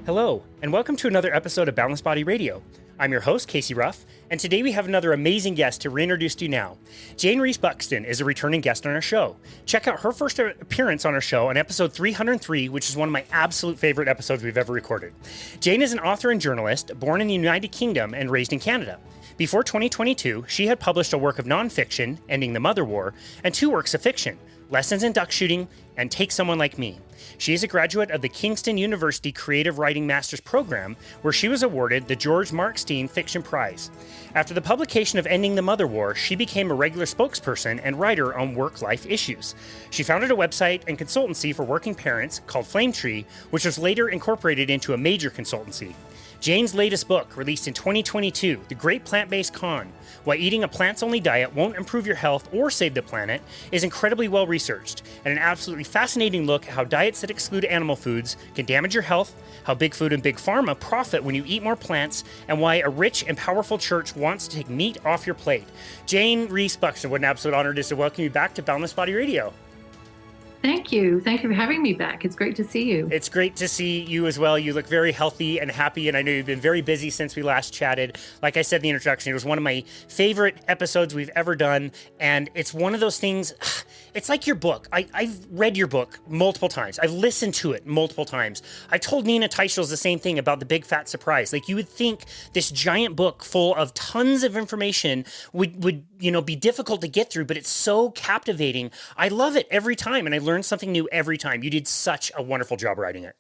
Hello, and welcome to another episode of Boundless Body Radio. I'm your host, Casey Ruff, and today we have another amazing guest to reintroduce to you now. Jayne Rees Buxton is a returning guest on our show. Check out her first appearance on our show on episode 303, which is one of my absolute favorite episodes we've ever recorded. Jayne is an author and journalist, born in the United Kingdom and raised in Canada. Before 2022, she had published a work of nonfiction, Ending the Mother War, and 2 works of fiction, Lessons in Duck Shooting and Take Someone Like Me. She is a graduate of the Kingston University Creative Writing Master's Program, where she was awarded the George Markstein Fiction Prize. After the publication of Ending the Mother War, she became a regular spokesperson and writer on work-life issues. She founded a website and consultancy for working parents called Flametree, which was later incorporated into a major consultancy. Jayne's latest book, released in 2022, The Great Plant-Based Con, Why Eating a Plants-Only Diet Won't Improve Your Health or Save the Planet, is incredibly well-researched and an absolutely fascinating look at how diets that exclude animal foods can damage your health, how Big Food and Big Pharma profit when you eat more plants, and why a rich and powerful church wants to take meat off your plate. Jayne Rees Buxton, what an absolute honor it is to welcome you back to Boundless Body Radio. Thank you. Thank you for having me back. It's great to see you. It's great to see you as well. You look very healthy and happy, and I know you've been very busy since we last chatted. Like I said in the introduction, it was one of my favorite episodes we've ever done, and it's one of those things, it's like your book. I've read your book multiple times. I've listened to it multiple times. I told Nina Teicholz the same thing about The Big Fat Surprise. Like, you would think this giant book full of tons of information would be difficult to get through, but it's so captivating. I love it every time, and I learn something new every time. You did such a wonderful job writing it.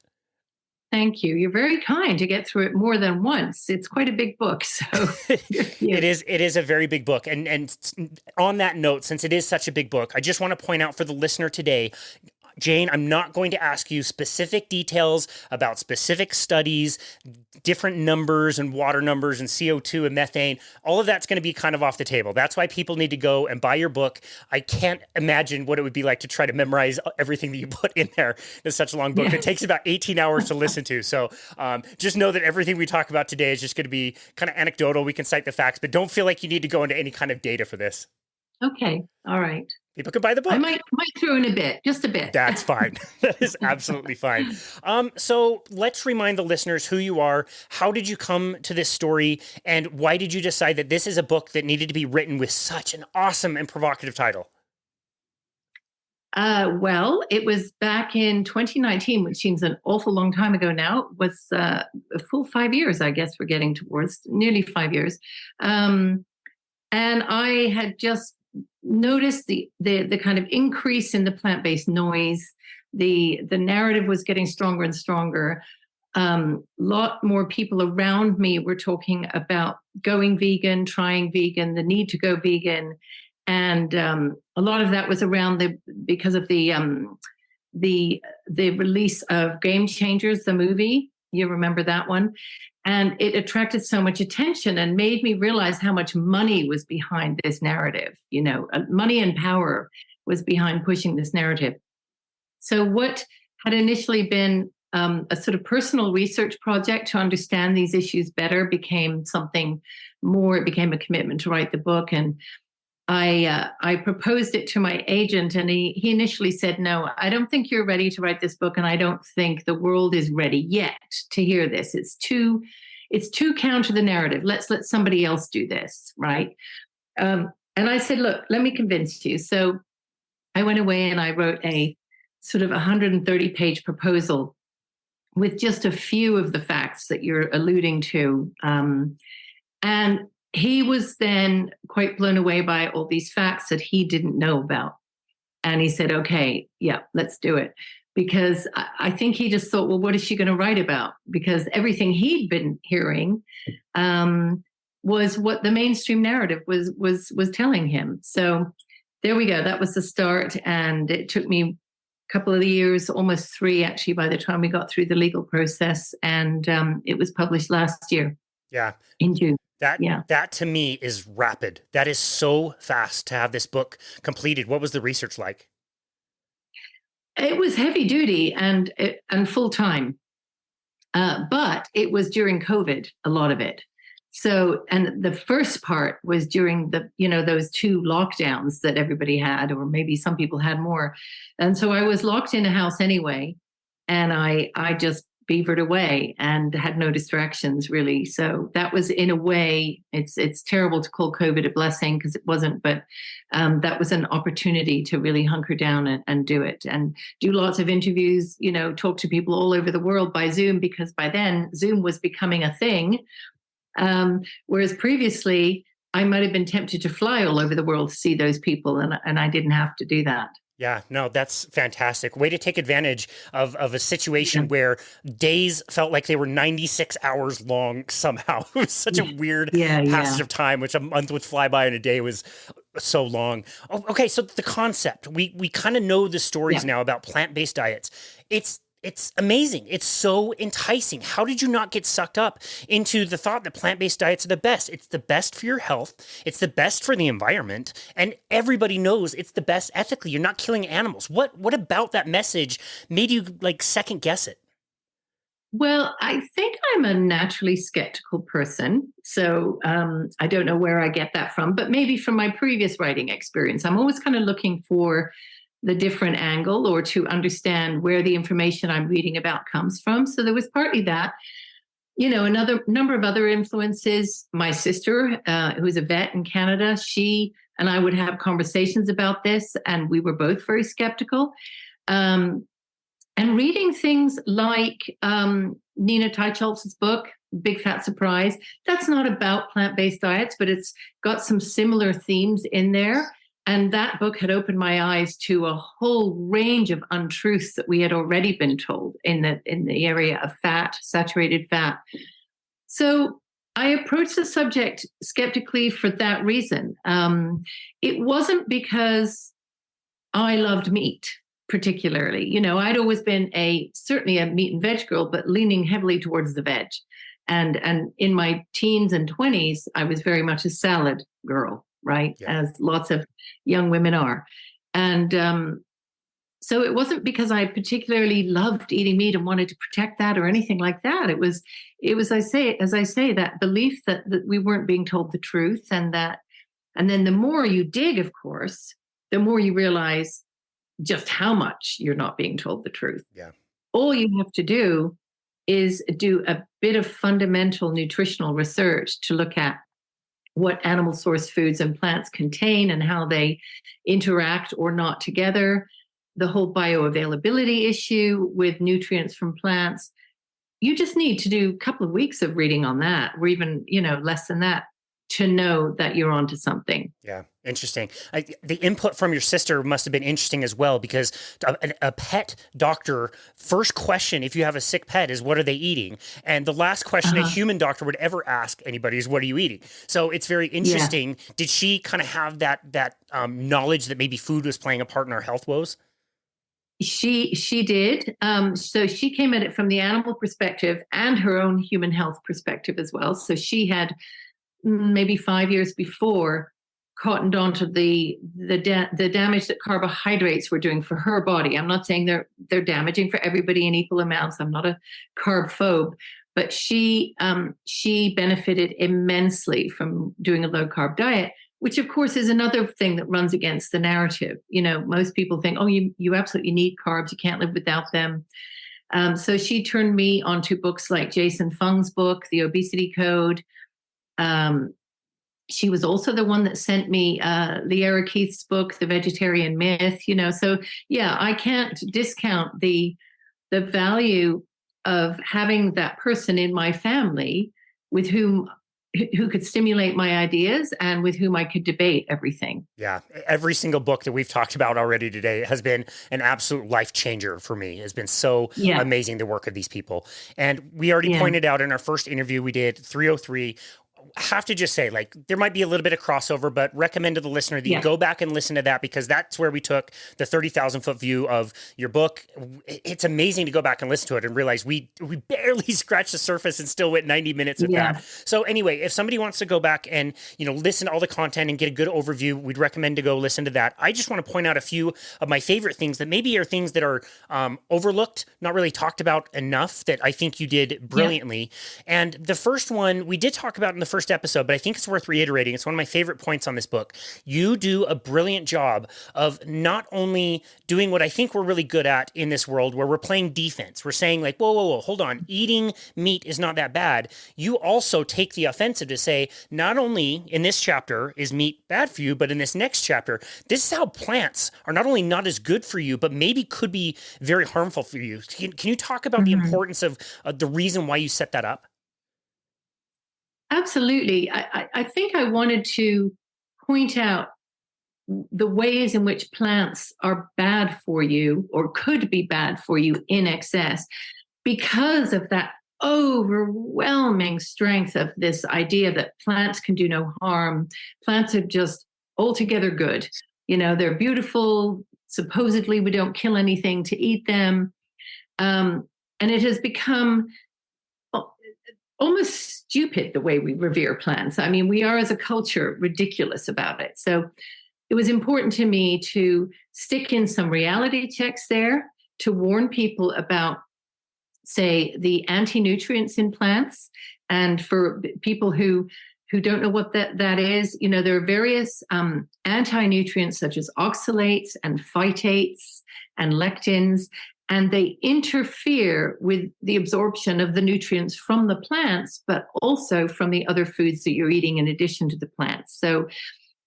Thank you. You're very kind to get through it more than once. It's quite a big book. So It is a very big book. And on that note, since it is such a big book, I just want to point out for the listener today, Jayne, I'm not going to ask you specific details about specific studies, different numbers and water numbers and CO2 and methane. All of that's going to be kind of off the table. That's why people need to go and buy your book. I can't imagine what it would be like to try to memorize everything that you put in there. It's such a long book. It takes about 18 hours to listen to. So just know that everything we talk about today is just going to be kind of anecdotal. We can cite the facts, but don't feel like you need to go into any kind of data for this. Okay. All right. People can buy the book. I might throw in a bit, just a bit. That's fine. That is absolutely fine. So let's remind the listeners who you are. How did you come to this story? And why did you decide that this is a book that needed to be written with such an awesome and provocative title? Well, it was back in 2019, which seems an awful long time ago now. It was a full 5 years, I guess we're getting towards, nearly 5 years. And I had just noticed the kind of increase in the plant-based noise. The narrative was getting stronger and stronger. Lot more people around me were talking about going vegan, trying vegan, the need to go vegan, and a lot of that was around because of the release of Game Changers, the movie. You remember that one? And it attracted so much attention and made me realize how much money was behind this narrative. Money and power was behind pushing this narrative. So what had initially been a sort of personal research project to understand these issues better became something more. It became a commitment to write the book. And I proposed it to my agent, and he initially said, "No, I don't think you're ready to write this book, and I don't think the world is ready yet to hear this. It's too counter the narrative. Let's let somebody else do this, right?" And I said, "Look, let me convince you." So I went away and I wrote a sort of 130-page proposal with just a few of the facts that you're alluding to, and he was then quite blown away by all these facts that he didn't know about. And he said, "Okay, yeah, let's do it." Because I think he just thought, well, what is she going to write about? Because everything he'd been hearing was what the mainstream narrative was telling him. So there we go. That was the start. And it took me a couple of years, almost 3, actually, by the time we got through the legal process. And it was published last year. Yeah. In June. That to me is rapid. That is so fast to have this book completed. What was the research like? It was heavy duty and full time, but it was during COVID, a lot of it. So, and the first part was during those 2 lockdowns that everybody had, or maybe some people had more. And so I was locked in a house anyway, and I just beavered away and had no distractions really. So that was, in a way, it's terrible to call COVID a blessing because it wasn't, but that was an opportunity to really hunker down and do it and do lots of interviews, talk to people all over the world by Zoom, because by then Zoom was becoming a thing. Whereas previously I might have been tempted to fly all over the world to see those people, and I didn't have to do that. Yeah, no, that's fantastic. Way to take advantage of a situation where days felt like they were 96 hours long somehow. It was such a weird passage of time, which a month would fly by and a day was so long. Oh, okay, so the concept, we kind of know the stories now about plant-based diets. It's amazing. It's so enticing. How did you not get sucked up into the thought that plant-based diets are the best? It's the best for your health. It's the best for the environment. And everybody knows it's the best ethically. You're not killing animals. What about that message made you second guess it? Well, I think I'm a naturally skeptical person. So I don't know where I get that from, but maybe from my previous writing experience. I'm always kind of looking for the different angle or to understand where the information I'm reading about comes from. So there was partly that, another number of other influences. My sister, who's a vet in Canada, she and I would have conversations about this, and we were both very skeptical. And reading things like Nina Teicholz's book, Big Fat Surprise, that's not about plant-based diets, but it's got some similar themes in there. And that book had opened my eyes to a whole range of untruths that we had already been told in the area of fat, saturated fat. So I approached the subject skeptically for that reason. It wasn't because I loved meat particularly. I'd always been certainly a meat and veg girl, but leaning heavily towards the veg. And in my teens and 20s, I was very much a salad girl. Right. Yeah. As lots of young women are. And so it wasn't because I particularly loved eating meat and wanted to protect that or anything like that. It was, as I say, that belief that we weren't being told the truth, and then the more you dig, of course, the more you realize just how much you're not being told the truth. Yeah. All you have to do is do a bit of fundamental nutritional research to look at what animal source foods and plants contain and how they interact or not together, the whole bioavailability issue with nutrients from plants. You just need to do a couple of weeks of reading on that, or even, less than that, to know that you're onto something. Yeah, interesting. The input from your sister must have been interesting as well, because a pet doctor, first question if you have a sick pet is, what are they eating? And the last question a human doctor would ever ask anybody is, what are you eating? So it's very interesting. Yeah. Did she kind of have that knowledge that maybe food was playing a part in our health woes? She did. So she came at it from the animal perspective and her own human health perspective as well. So she had maybe 5 years before cottoned onto the damage that carbohydrates were doing for her body. I'm not saying they're damaging for everybody in equal amounts. I'm not a carb phobe, but she benefited immensely from doing a low carb diet, which of course is another thing that runs against the narrative. Most people think, oh, you absolutely need carbs. You can't live without them. So she turned me onto books like Jason Fung's book, The Obesity Code. She was also the one that sent me Leara Keith's book, The Vegetarian Myth. So yeah, I can't discount the value of having that person in my family with who could stimulate my ideas and with whom I could debate everything. Yeah. Every single book that we've talked about already today has been an absolute life changer for me. It's been so amazing, the work of these people. And we already pointed out in our first interview we did, 303, have to just say, there might be a little bit of crossover, but recommend to the listener that you go back and listen to that, because that's where we took the 30,000 foot view of your book. It's amazing to go back and listen to it and realize we barely scratched the surface and still went 90 minutes of that. So anyway, if somebody wants to go back and, listen to all the content and get a good overview, we'd recommend to go listen to that. I just want to point out a few of my favorite things that maybe are things that are overlooked, not really talked about enough, that I think you did brilliantly. And the first one we did talk about in the first first episode, but I think it's worth reiterating. It's one of my favorite points on this book. You do a brilliant job of not only doing what I think we're really good at in this world, where we're playing defense. We're saying like, whoa, hold on. Eating meat is not that bad. You also take the offensive to say, not only in this chapter is meat bad for you, but in this next chapter, this is how plants are not only not as good for you, but maybe could be very harmful for you. Can you talk about the importance of the reason why you set that up? Absolutely. I think I wanted to point out the ways in which plants are bad for you or could be bad for you in excess because of that overwhelming strength of this idea that plants can do no harm. Plants are just altogether good. They're beautiful. Supposedly, we don't kill anything to eat them. And it has become almost stupid the way we revere plants. I mean, we are as a culture ridiculous about it. So it was important to me to stick in some reality checks there to warn people about, say, the anti-nutrients in plants. And for people who don't know what that is, there are various anti-nutrients such as oxalates and phytates and lectins, and they interfere with the absorption of the nutrients from the plants, but also from the other foods that you're eating in addition to the plants. So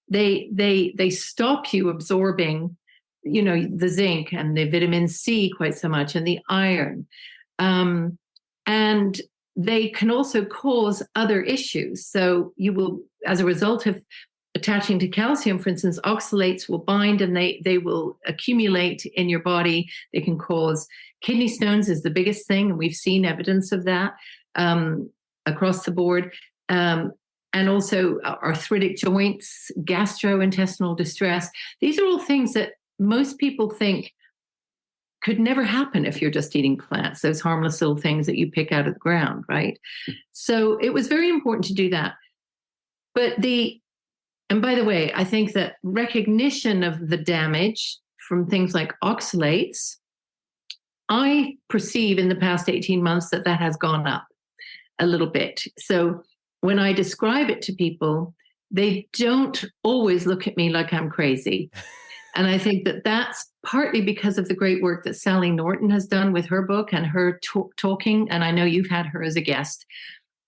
they stop you absorbing, the zinc and the vitamin C quite so much, and the iron. And they can also cause other issues. So you will, as a result of attaching to calcium, for instance, oxalates will bind and they will accumulate in your body. They can cause kidney stones is the biggest thing, and we've seen evidence of that across the board. And also arthritic joints, gastrointestinal distress. These are all things that most people think could never happen if you're just eating plants, those harmless little things that you pick out of the ground, right? So it was very important to do that. And by the way, I think that recognition of the damage from things like oxalates, I perceive in the past 18 months that has gone up a little bit. So when I describe it to people, they don't always look at me like I'm crazy. And I think that that's partly because of the great work that Sally Norton has done with her book and her talking. And I know you've had her as a guest.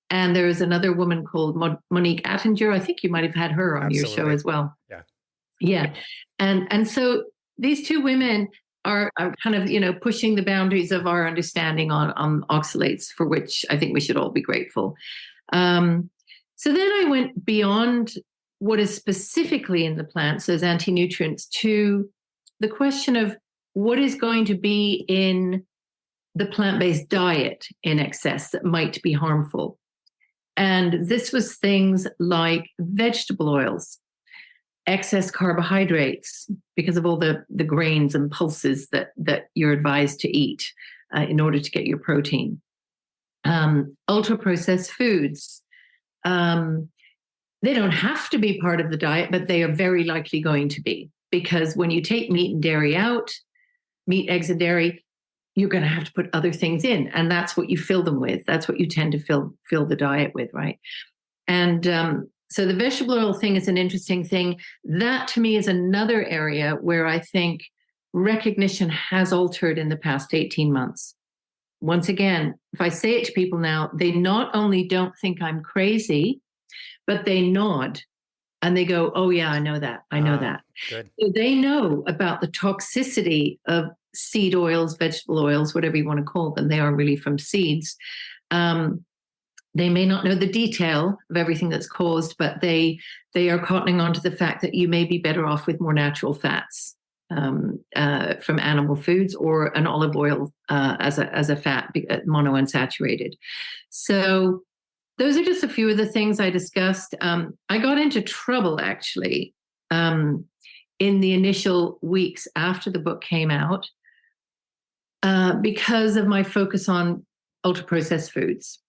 And there is another woman called Monique Attinger. I think you might have had her on your show as well. Yeah. And so these two women are kind of, pushing the boundaries of our understanding on oxalates, for which I think we should all be grateful. So then I went beyond what is specifically in the plants, those anti-nutrients, to the question of what is going to be in the plant-based diet in excess that might be harmful. And this was things like vegetable oils, excess carbohydrates, because of all the grains and pulses that you're advised to eat in order to get your protein. Ultra-processed foods. They don't have to be part of the diet, but they are very likely going to be, because when you take meat and dairy out, meat, eggs, and dairy, you're going to have to put other things in, and that's what you fill them with. That's what you tend to fill the diet with, right? And so the vegetable oil thing is an interesting thing. That, to me, is another area where I think recognition has altered in the past 18 months. Once again, if I say it to people now, they not only don't think I'm crazy, but they nod and they go, oh, yeah, I know that. I know that. Good. So they know about the toxicity of seed oils, vegetable oils, whatever you want to call them. They are really from seeds. They may not know the detail of everything that's caused, but they are cottoning on to the fact that you may be better off with more natural fats from animal foods, or an olive oil as a fat, monounsaturated. So those are just a few of the things I discussed. I got into trouble, actually, in the initial weeks after the book came out because of my focus on ultra-processed foods.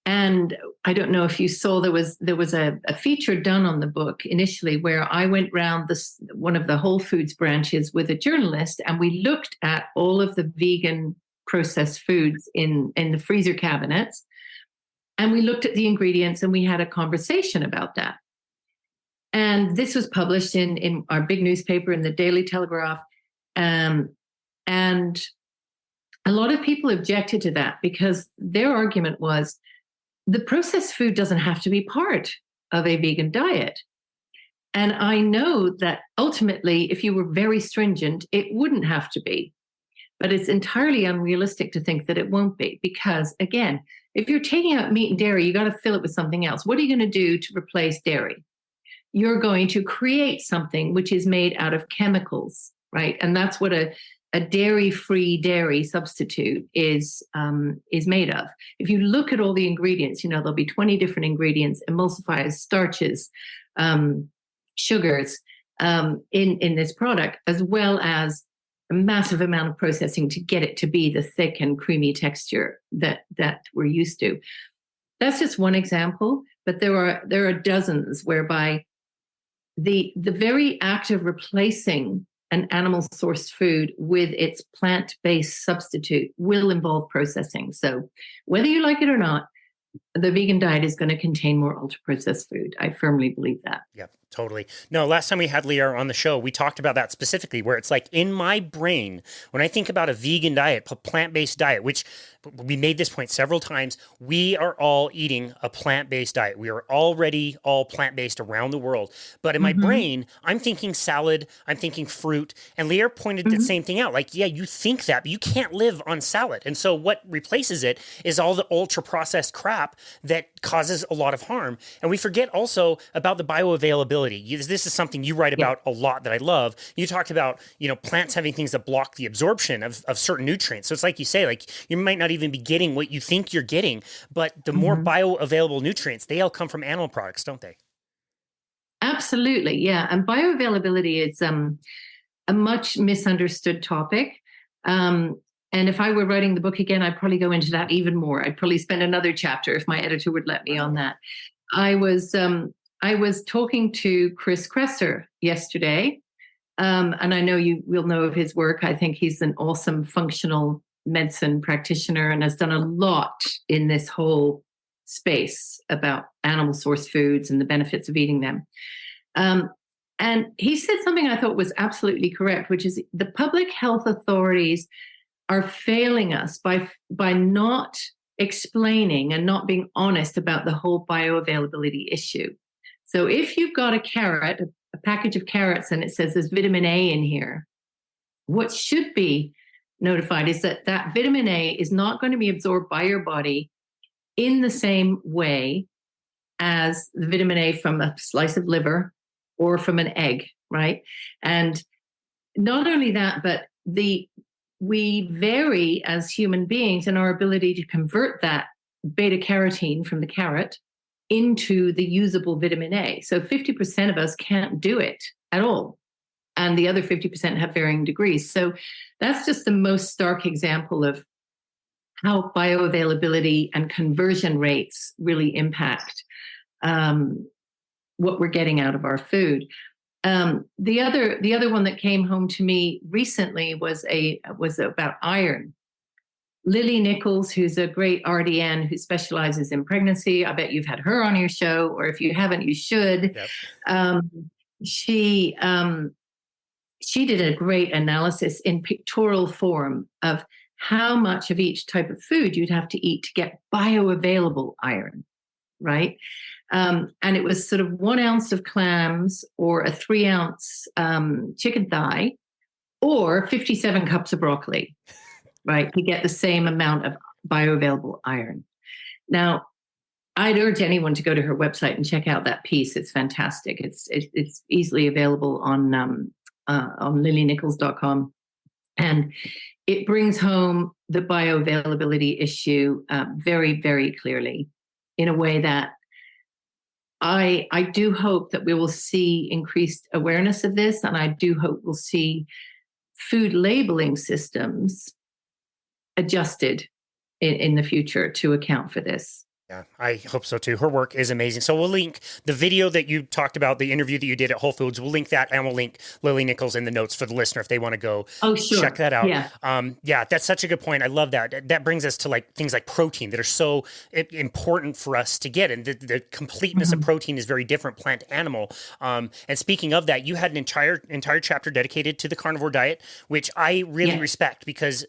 And I don't know if you saw, there was a feature done on the book initially where I went round one of the Whole Foods branches with a journalist, and we looked at all of the vegan processed foods in the freezer cabinets. And we looked at the ingredients and we had a conversation about that. And this was published in our big newspaper, in the Daily Telegraph. And a lot of people objected to that because their argument was the processed food doesn't have to be part of a vegan diet. And I know that ultimately, if you were very stringent, it wouldn't have to be. But it's entirely unrealistic to think that it won't be, because again, if you're taking out meat and dairy, you got to fill it with something else. What are you going to do to replace dairy? You're going to create something which is made out of chemicals, right? And that's what a dairy-free dairy substitute is made of. If you look at all the ingredients, there'll be 20 different ingredients, emulsifiers, starches, sugars in this product, as well as a massive amount of processing to get it to be the thick and creamy texture that we're used to. That's just one example, but there are dozens whereby the very act of replacing an animal sourced food with its plant-based substitute will involve processing. So whether you like it or not, the vegan diet is going to contain more ultra-processed food. I firmly believe that. Yep, totally. No, last time we had Leah on the show, we talked about that specifically, where it's like in my brain, when I think about a vegan diet, a plant-based diet, which we made this point several times, we are all eating a plant-based diet. We are already all plant-based around the world. But in my brain, I'm thinking salad, I'm thinking fruit. And Leah pointed the same thing out. Like, yeah, you think that, but you can't live on salad. And so what replaces it is all the ultra-processed crap that causes a lot of harm. And we forget also about the bioavailability. This is something you write about a lot that I love. You talked about, plants having things that block the absorption of certain nutrients. So it's like you say, like you might not even be getting what you think you're getting, but the more bioavailable nutrients, they all come from animal products, don't they? Absolutely. Yeah. And bioavailability is a much misunderstood topic. And if I were writing the book again, I'd probably go into that even more. I'd probably spend another chapter if my editor would let me on that. I was talking to Chris Kresser yesterday, and I know you will know of his work. I think he's an awesome functional medicine practitioner and has done a lot in this whole space about animal source foods and the benefits of eating them. And he said something I thought was absolutely correct, which is the public health authorities are failing us by not explaining and not being honest about the whole bioavailability issue. So if you've got a carrot, a package of carrots, and it says there's vitamin A in here, what should be notified is that vitamin A is not going to be absorbed by your body in the same way as the vitamin A from a slice of liver or from an egg, right? And not only that, but we vary as human beings in our ability to convert that beta carotene from the carrot into the usable vitamin A. So 50% of us can't do it at all. And the other 50% have varying degrees. So that's just the most stark example of how bioavailability and conversion rates really impact what we're getting out of our food. The other one that came home to me recently was about iron. Lily Nichols, who's a great RDN who specializes in pregnancy. I bet you've had her on your show, or if you haven't, you should. Yep. She did a great analysis in pictorial form of how much of each type of food you'd have to eat to get bioavailable iron, right? And it was sort of 1 ounce of clams or a 3 ounce chicken thigh or 57 cups of broccoli, right? To get the same amount of bioavailable iron. Now, I'd urge anyone to go to her website and check out that piece. It's fantastic. It's easily available on lilynichols.com. And it brings home the bioavailability issue very, very clearly in a way that I do hope that we will see increased awareness of this, and I do hope we'll see food labeling systems adjusted in the future to account for this. Yeah, I hope so too. Her work is amazing. So we'll link the video that you talked about, the interview that you did at Whole Foods. We'll link that, and we'll link Lily Nichols in the notes for the listener if they want to go Oh, check sure. that out. Yeah. Yeah, that's such a good point. I love that. That brings us to like things like protein that are so important for us to get, and the completeness of Mhm. protein is very different, plant, animal. And speaking of that, you had an entire chapter dedicated to the carnivore diet, which I really Yes. respect because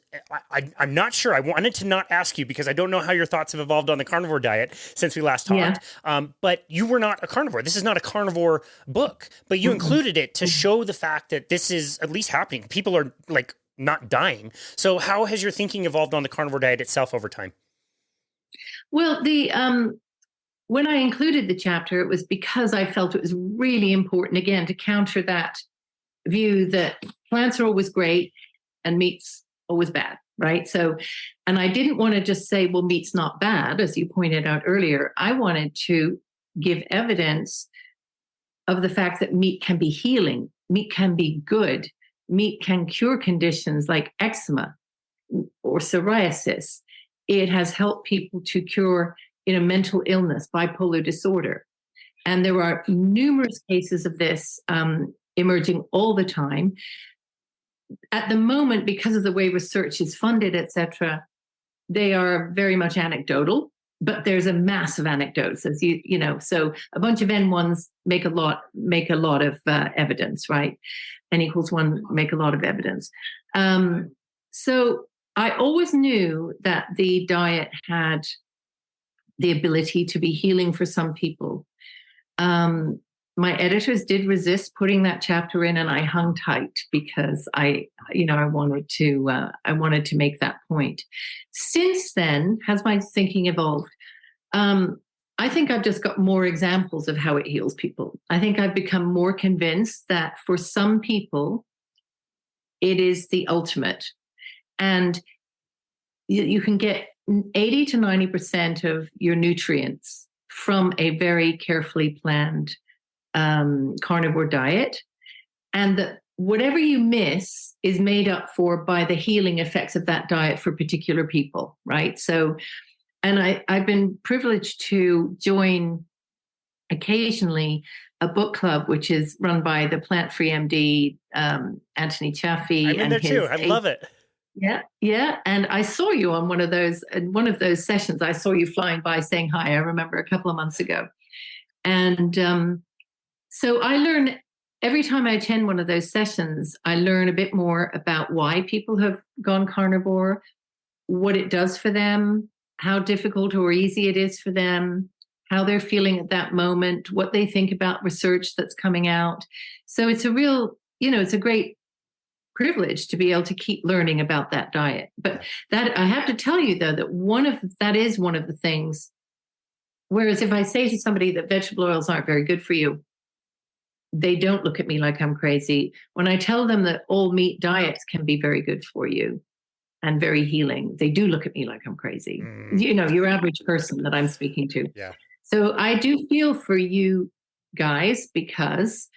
I'm not sure. I wanted to not ask you because I don't know how your thoughts have evolved on the carnivore diet since we last Yeah. talked. But you were not a carnivore. This is not a carnivore book, but you Mm-mm. included it to show the fact that this is at least happening. People are like not dying. So how has your thinking evolved on the carnivore diet itself over time? Well, the when I included the chapter, it was because I felt it was really important, again, to counter that view that plants are always great and meat's always bad, right? So, and I didn't want to just say, well, meat's not bad, as you pointed out earlier. I wanted to give evidence of the fact that meat can be healing, meat can be good, meat can cure conditions like eczema or psoriasis. It has helped people to cure, mental illness, bipolar disorder. And there are numerous cases of this emerging all the time. At the moment, because of the way research is funded, etc., they are very much anecdotal. But there's a mass of anecdotes, as you know. So a bunch of N1s make a lot of evidence, right? N equals one make a lot of evidence. So I always knew that the diet had the ability to be healing for some people. My editors did resist putting that chapter in, and I hung tight because I wanted to make that point. Since then, has my thinking evolved? I think I've just got more examples of how it heals people. I think I've become more convinced that for some people, it is the ultimate, and you can get 80 to 90% of your nutrients from a very carefully planned carnivore diet, and that whatever you miss is made up for by the healing effects of that diet for particular people, right? So, and I've been privileged to join occasionally a book club, which is run by the plant-free MD, Anthony Chaffee. I'm in there too. I love it. Yeah, yeah. And I saw you on one of those sessions. I saw you flying by saying hi. I remember a couple of months ago. And so I learn every time I attend one of those sessions, I learn a bit more about why people have gone carnivore, what it does for them, how difficult or easy it is for them, how they're feeling at that moment, what they think about research that's coming out. So it's a real, it's a great privilege to be able to keep learning about that diet. But that I have to tell you though, that is one of the things. Whereas if I say to somebody that vegetable oils aren't very good for you, they don't look at me like I'm crazy. When I tell them that all meat diets can be very good for you and very healing, they do look at me like I'm crazy. Your average person that I'm speaking to. Yeah. So I do feel for you guys because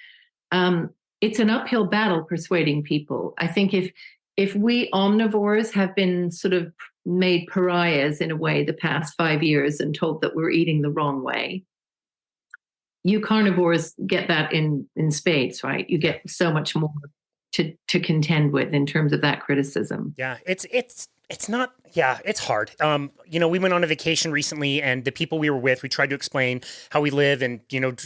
it's an uphill battle persuading people. I think if we omnivores have been sort of made pariahs in a way the past 5 years and told that we're eating the wrong way, you carnivores get that in spades, right? You get so much more to contend with in terms of that criticism. Yeah, it's not. Yeah, it's hard. We went on a vacation recently, and the people we were with, we tried to explain how we live, and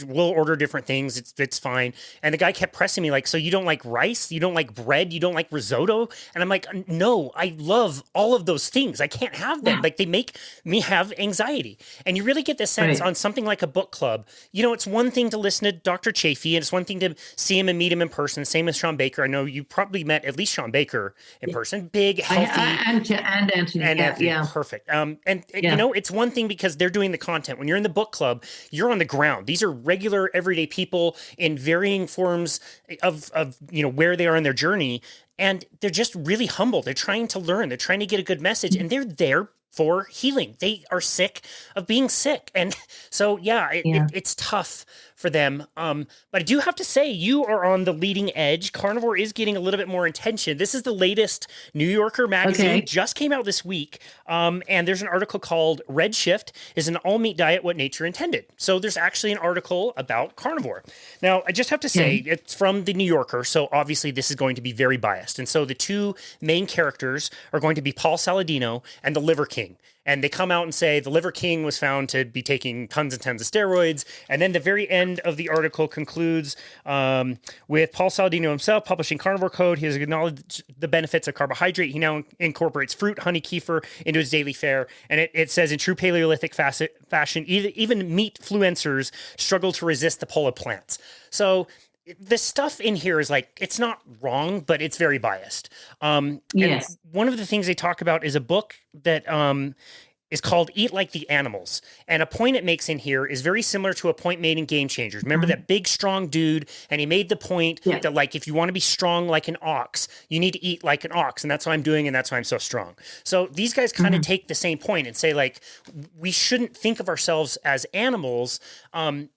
we'll order different things. It's fine. And the guy kept pressing me like, so you don't like rice? You don't like bread? You don't like risotto? And I'm like, no, I love all of those things. I can't have them. Like they make me have anxiety. And you really get this sense on something like a book club. It's one thing to listen to Dr. Chafee, and it's one thing to see him and meet him in person. Same as Sean Baker. I know you probably met at least Sean Baker in person. Big, healthy, and Anthony. Yeah. Perfect. It's one thing because they're doing the content. When you're in the book club, you're on the ground. These are regular, everyday people in varying forms of where they are in their journey, and they're just really humble. They're trying to learn. They're trying to get a good message, and they're there for healing. They are sick of being sick, and so it's tough for them. But I do have to say, you are on the leading edge. Carnivore is getting a little bit more attention. This is the latest New Yorker magazine, just came out this week. And there's an article called Red Shift is an all meat diet, what nature intended. So there's actually an article about carnivore. Now, I just have to say, it's from the New Yorker. So obviously this is going to be very biased. And so the two main characters are going to be Paul Saladino and the Liver King. And they come out and say the Liver King was found to be taking tons and tons of steroids. And then the very end of the article concludes with Paul Saladino himself publishing Carnivore Code. He has acknowledged the benefits of carbohydrate. He now incorporates fruit, honey, kefir into his daily fare. And it says in true Paleolithic fashion, even meat fluencers struggle to resist the pull of plants. So the stuff in here is like, it's not wrong, but it's very biased. Yes. And one of the things they talk about is a book that is called Eat Like the Animals. And a point it makes in here is very similar to a point made in Game Changers. Remember that big, strong dude? And he made the point that, like, if you want to be strong like an ox, you need to eat like an ox. And that's what I'm doing. And that's why I'm so strong. So these guys kind of take the same point and say, like, we shouldn't think of ourselves as animals.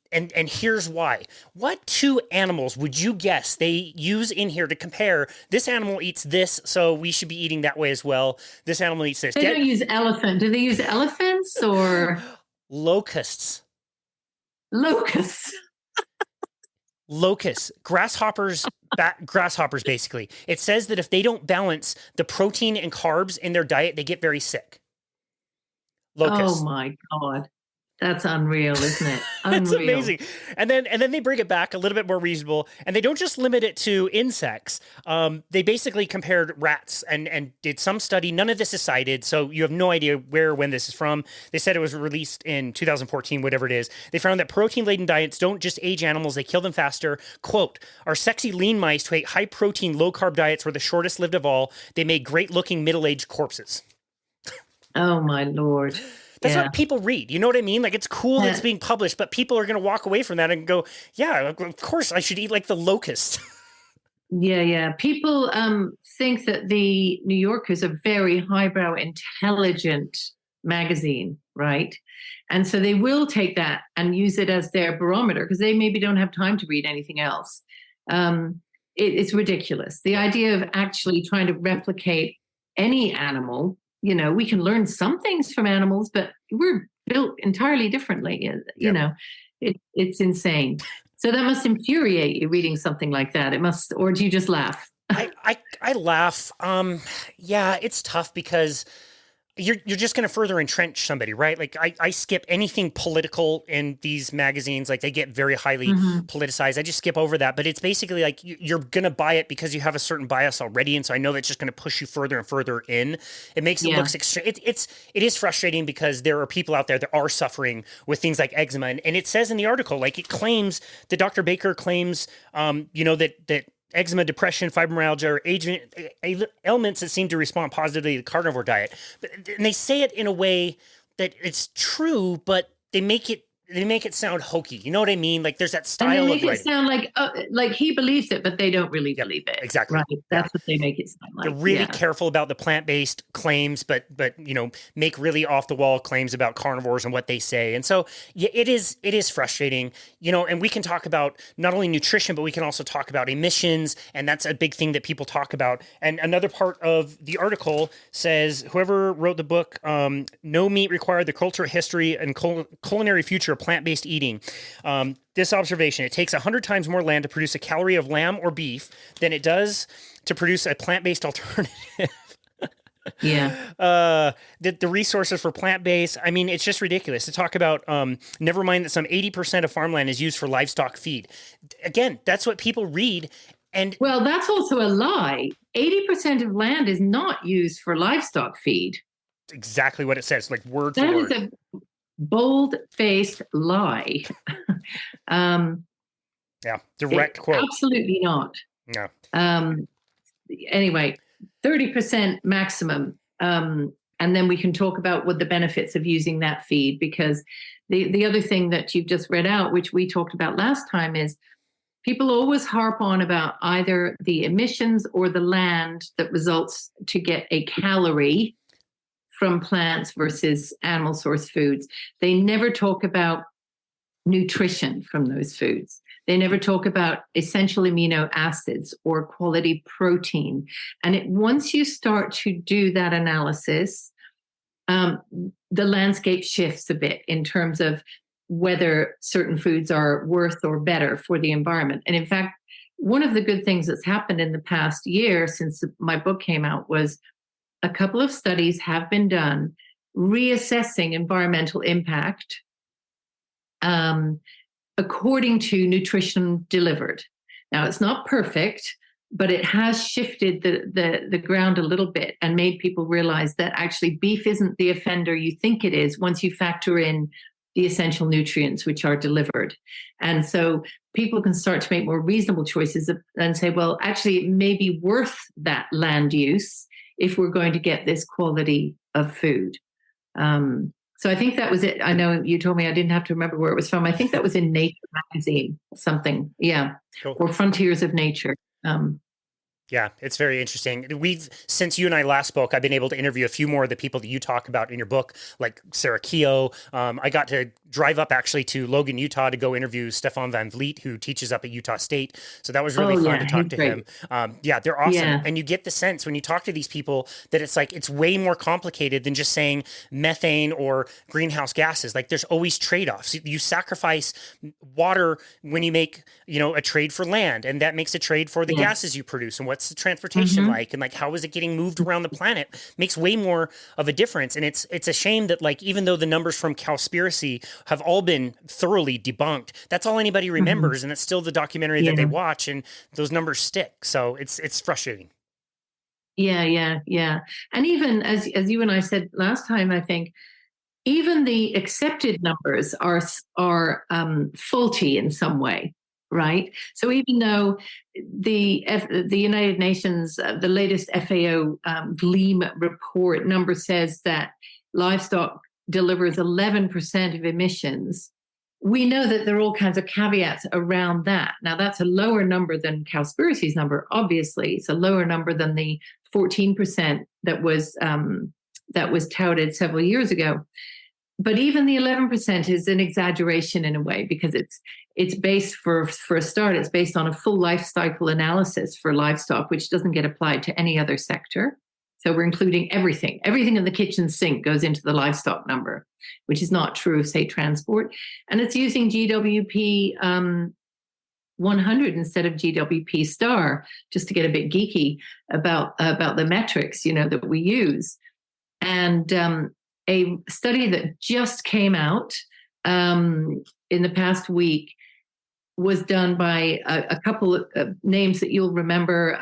And here's why. What two animals would you guess they use in here to compare? This animal eats this, so we should be eating that way as well. This animal eats this. They don't use elephant. Do they use elephants or locusts? Locusts. Locusts. Grasshoppers. Grasshoppers, basically. It says that if they don't balance the protein and carbs in their diet, they get very sick. Locusts. Oh my God. That's unreal, isn't it? Unreal. It's amazing. And then they bring it back a little bit more reasonable. And they don't just limit it to insects. They basically compared rats and did some study. None of this is cited, so you have no idea where or when this is from. They said it was released in 2014, whatever it is. They found that protein-laden diets don't just age animals, they kill them faster. Quote, our sexy lean mice who ate high-protein, low-carb diets were the shortest lived of all. They made great-looking middle-aged corpses. Oh, my Lord. That's what people read. You know what I mean? Like, it's cool it's being published, but people are going to walk away from that and go, yeah, of course I should eat like the locust. Yeah. People think that the New Yorker is a very highbrow, intelligent magazine, right? And so they will take that and use it as their barometer because they maybe don't have time to read anything else. It's ridiculous. The idea of actually trying to replicate any animal, you know, we can learn some things from animals, but we're built entirely differently. You know, it's insane. So that must infuriate you reading something like that. It must, or do you just laugh? I laugh. Yeah, it's tough because you're just going to further entrench somebody, right? Like I skip anything political in these magazines. Like they get very highly politicized. I just skip over that. But it's basically like you're going to buy it because you have a certain bias already. And so I know that's just going to push you further and further in. It makes it look extreme. It is frustrating because there are people out there that are suffering with things like eczema. And it says in the article, like it claims that Dr. Baker claims, that eczema, depression, fibromyalgia are ailments that seem to respond positively to the carnivore diet. And they say it in a way that it's true, but they make it sound hokey. You know what I mean? Like there's that style and of they make it sound like he believes it, but they don't really believe it. Exactly. Right. That's what they make it sound like. They're really careful about the plant-based claims, but make really off-the-wall claims about carnivores and what they say. And so it is frustrating, and we can talk about not only nutrition, but we can also talk about emissions. And that's a big thing that people talk about. And another part of the article says, whoever wrote the book, No Meat Required, the Cultural History and Culinary Future of Plant-Based Eating. This observation, it takes 100 times more land to produce a calorie of lamb or beef than it does to produce a plant-based alternative. The resources for plant-based, I mean, it's just ridiculous to talk about. Never mind that some 80% of farmland is used for livestock feed. Again, that's what people read. And well, that's also a lie. 80% of land is not used for livestock feed. Exactly what it says, like word for word. That is a bold-faced lie. Direct quote. Absolutely not. No. Anyway, 30% maximum. And then we can talk about what the benefits of using that feed, because the other thing that you've just read out, which we talked about last time, is people always harp on about either the emissions or the land that results to get a calorie from plants versus animal source foods. They never talk about nutrition from those foods. They never talk about essential amino acids or quality protein. And once you start to do that analysis, the landscape shifts a bit in terms of whether certain foods are worse or better for the environment. And in fact, one of the good things that's happened in the past year since my book came out was a couple of studies have been done reassessing environmental impact according to nutrition delivered. Now, it's not perfect, but it has shifted the ground a little bit and made people realize that actually beef isn't the offender you think it is once you factor in the essential nutrients which are delivered. And so people can start to make more reasonable choices and say, well, actually, it may be worth that land use if we're going to get this quality of food. So I think that was it. I know you told me I didn't have to remember where it was from. I think that was in Nature magazine, something. Yeah. Cool. Or Frontiers of Nature. Yeah, it's very interesting. Since you and I last spoke, I've been able to interview a few more of the people that you talk about in your book, like Sarah Keogh. I got to drive up actually to Logan, Utah to go interview Stefan Van Vliet, who teaches up at Utah State. So that was really fun to talk to him. Yeah, they're awesome. Yeah. And you get the sense when you talk to these people that it's like, it's way more complicated than just saying methane or greenhouse gases. Like there's always trade-offs. You sacrifice water when you make, a trade for land, and that makes a trade for the gases you produce. And what's the transportation like? And like, how is it getting moved around the planet? Makes way more of a difference. And it's a shame that like, even though the numbers from Cowspiracy have all been thoroughly debunked, that's all anybody remembers. And it's still the documentary that they watch, and those numbers stick. So it's frustrating. Yeah. And even as you and I said last time, I think even the accepted numbers are faulty in some way. Right. So even though the United Nations, the latest FAO GLEAM report number says that livestock delivers 11% of emissions, we know that there are all kinds of caveats around that. Now, that's a lower number than Cowspiracy's number. Obviously, it's a lower number than the 14% that was touted several years ago. But even the 11% is an exaggeration in a way, because it's based for a start, it's based on a full life cycle analysis for livestock, which doesn't get applied to any other sector. So we're including everything. Everything in the kitchen sink goes into the livestock number, which is not true of, say, transport. And it's using GWP 100 instead of GWP star, just to get a bit geeky about the metrics, that we use. And a study that just came out in the past week was done by a couple of names that you'll remember,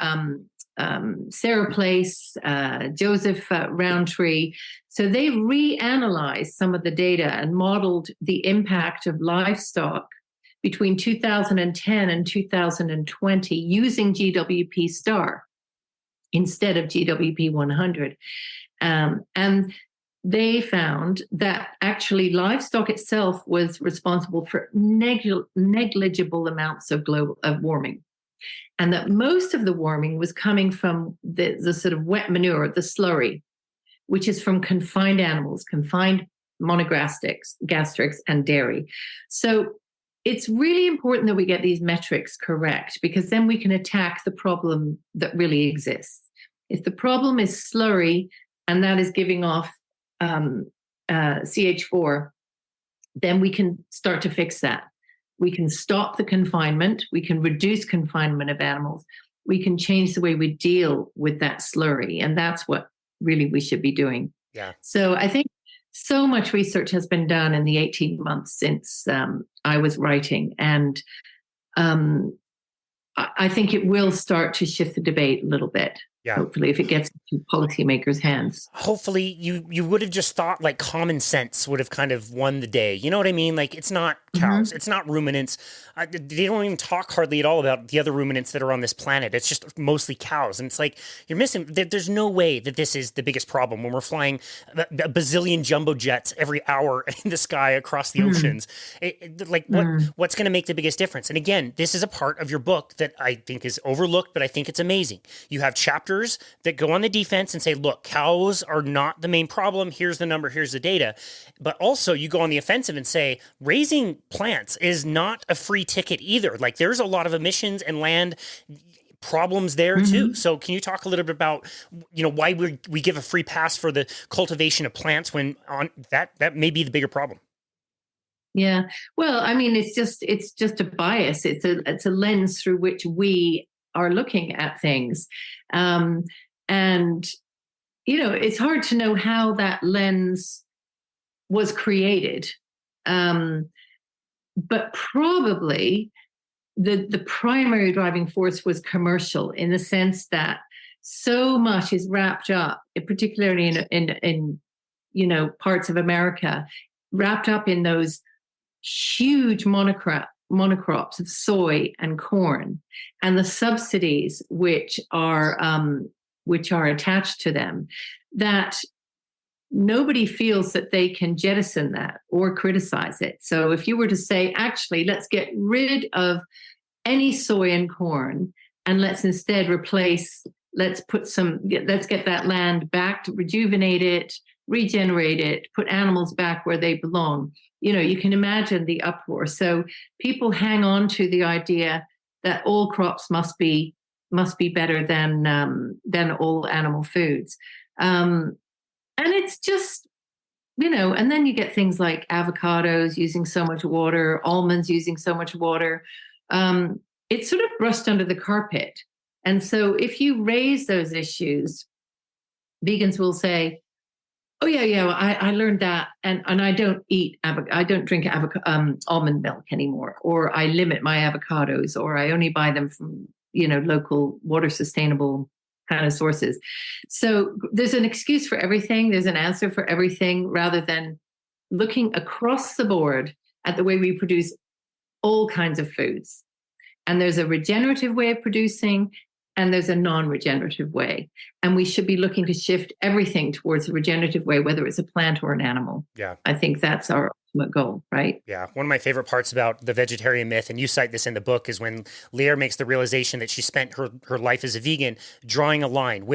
Sarah Place, Joseph Roundtree. So they reanalyzed some of the data and modeled the impact of livestock between 2010 and 2020 using GWP star instead of GWP 100. And they found that actually livestock itself was responsible for negligible amounts of global warming, and that most of the warming was coming from the sort of wet manure, the slurry, which is from confined animals, confined monogastrics, and dairy. So it's really important that we get these metrics correct, because then we can attack the problem that really exists. If the problem is slurry and that is giving off CH4, then we can start to fix that. We can stop the confinement. We can reduce confinement of animals. We can change the way we deal with that slurry. And that's what really we should be doing. Yeah. So I think so much research has been done in the 18 months since I was writing. And I think it will start to shift the debate a little bit. Yeah. Hopefully, if it gets into policymakers' hands. Hopefully, you would have just thought like common sense would have kind of won the day. You know what I mean? Like, it's not cows, it's not ruminants. They don't even talk hardly at all about the other ruminants that are on this planet. It's just mostly cows. And it's like, you're missing, there's no way that this is the biggest problem when we're flying a bazillion jumbo jets every hour in the sky across the oceans. What's going to make the biggest difference? And again, this is a part of your book that I think is overlooked, but I think it's amazing. You have chapters doctors that go on the defense and say, look, cows are not the main problem. Here's the number, here's the data. But also you go on the offensive and say, raising plants is not a free ticket either. Like there's a lot of emissions and land problems there too. So can you talk a little bit about, why we give a free pass for the cultivation of plants when on that may be the bigger problem? Yeah. Well, I mean, it's just a bias. It's a lens through which we are looking at things. And, it's hard to know how that lens was created. But probably the primary driving force was commercial, in the sense that so much is wrapped up, particularly in parts of America, wrapped up in those huge monocrops of soy and corn, and the subsidies which are attached to them, that nobody feels that they can jettison that or criticize it. So if you were to say, actually, let's get rid of any soy and corn, and let's instead let's get that land back, to rejuvenate it, regenerate it, put animals back where they belong. You can imagine the uproar. So people hang on to the idea that all crops must be better than all animal foods. And it's just, and then you get things like avocados using so much water, almonds using so much water. It's sort of brushed under the carpet. And so if you raise those issues, vegans will say, oh yeah, I learned that, and I don't drink almond milk anymore, or I limit my avocados, or I only buy them from local water sustainable kind of sources. So there's an excuse for everything. There's an answer for everything, rather than looking across the board at the way we produce all kinds of foods. And there's a regenerative way of producing, and there's a non-regenerative way. And we should be looking to shift everything towards a regenerative way, whether it's a plant or an animal. Yeah. I think that's our ultimate goal, right? Yeah. One of my favorite parts about the vegetarian myth, and you cite this in the book, is when Lear makes the realization that she spent her life as a vegan drawing a line.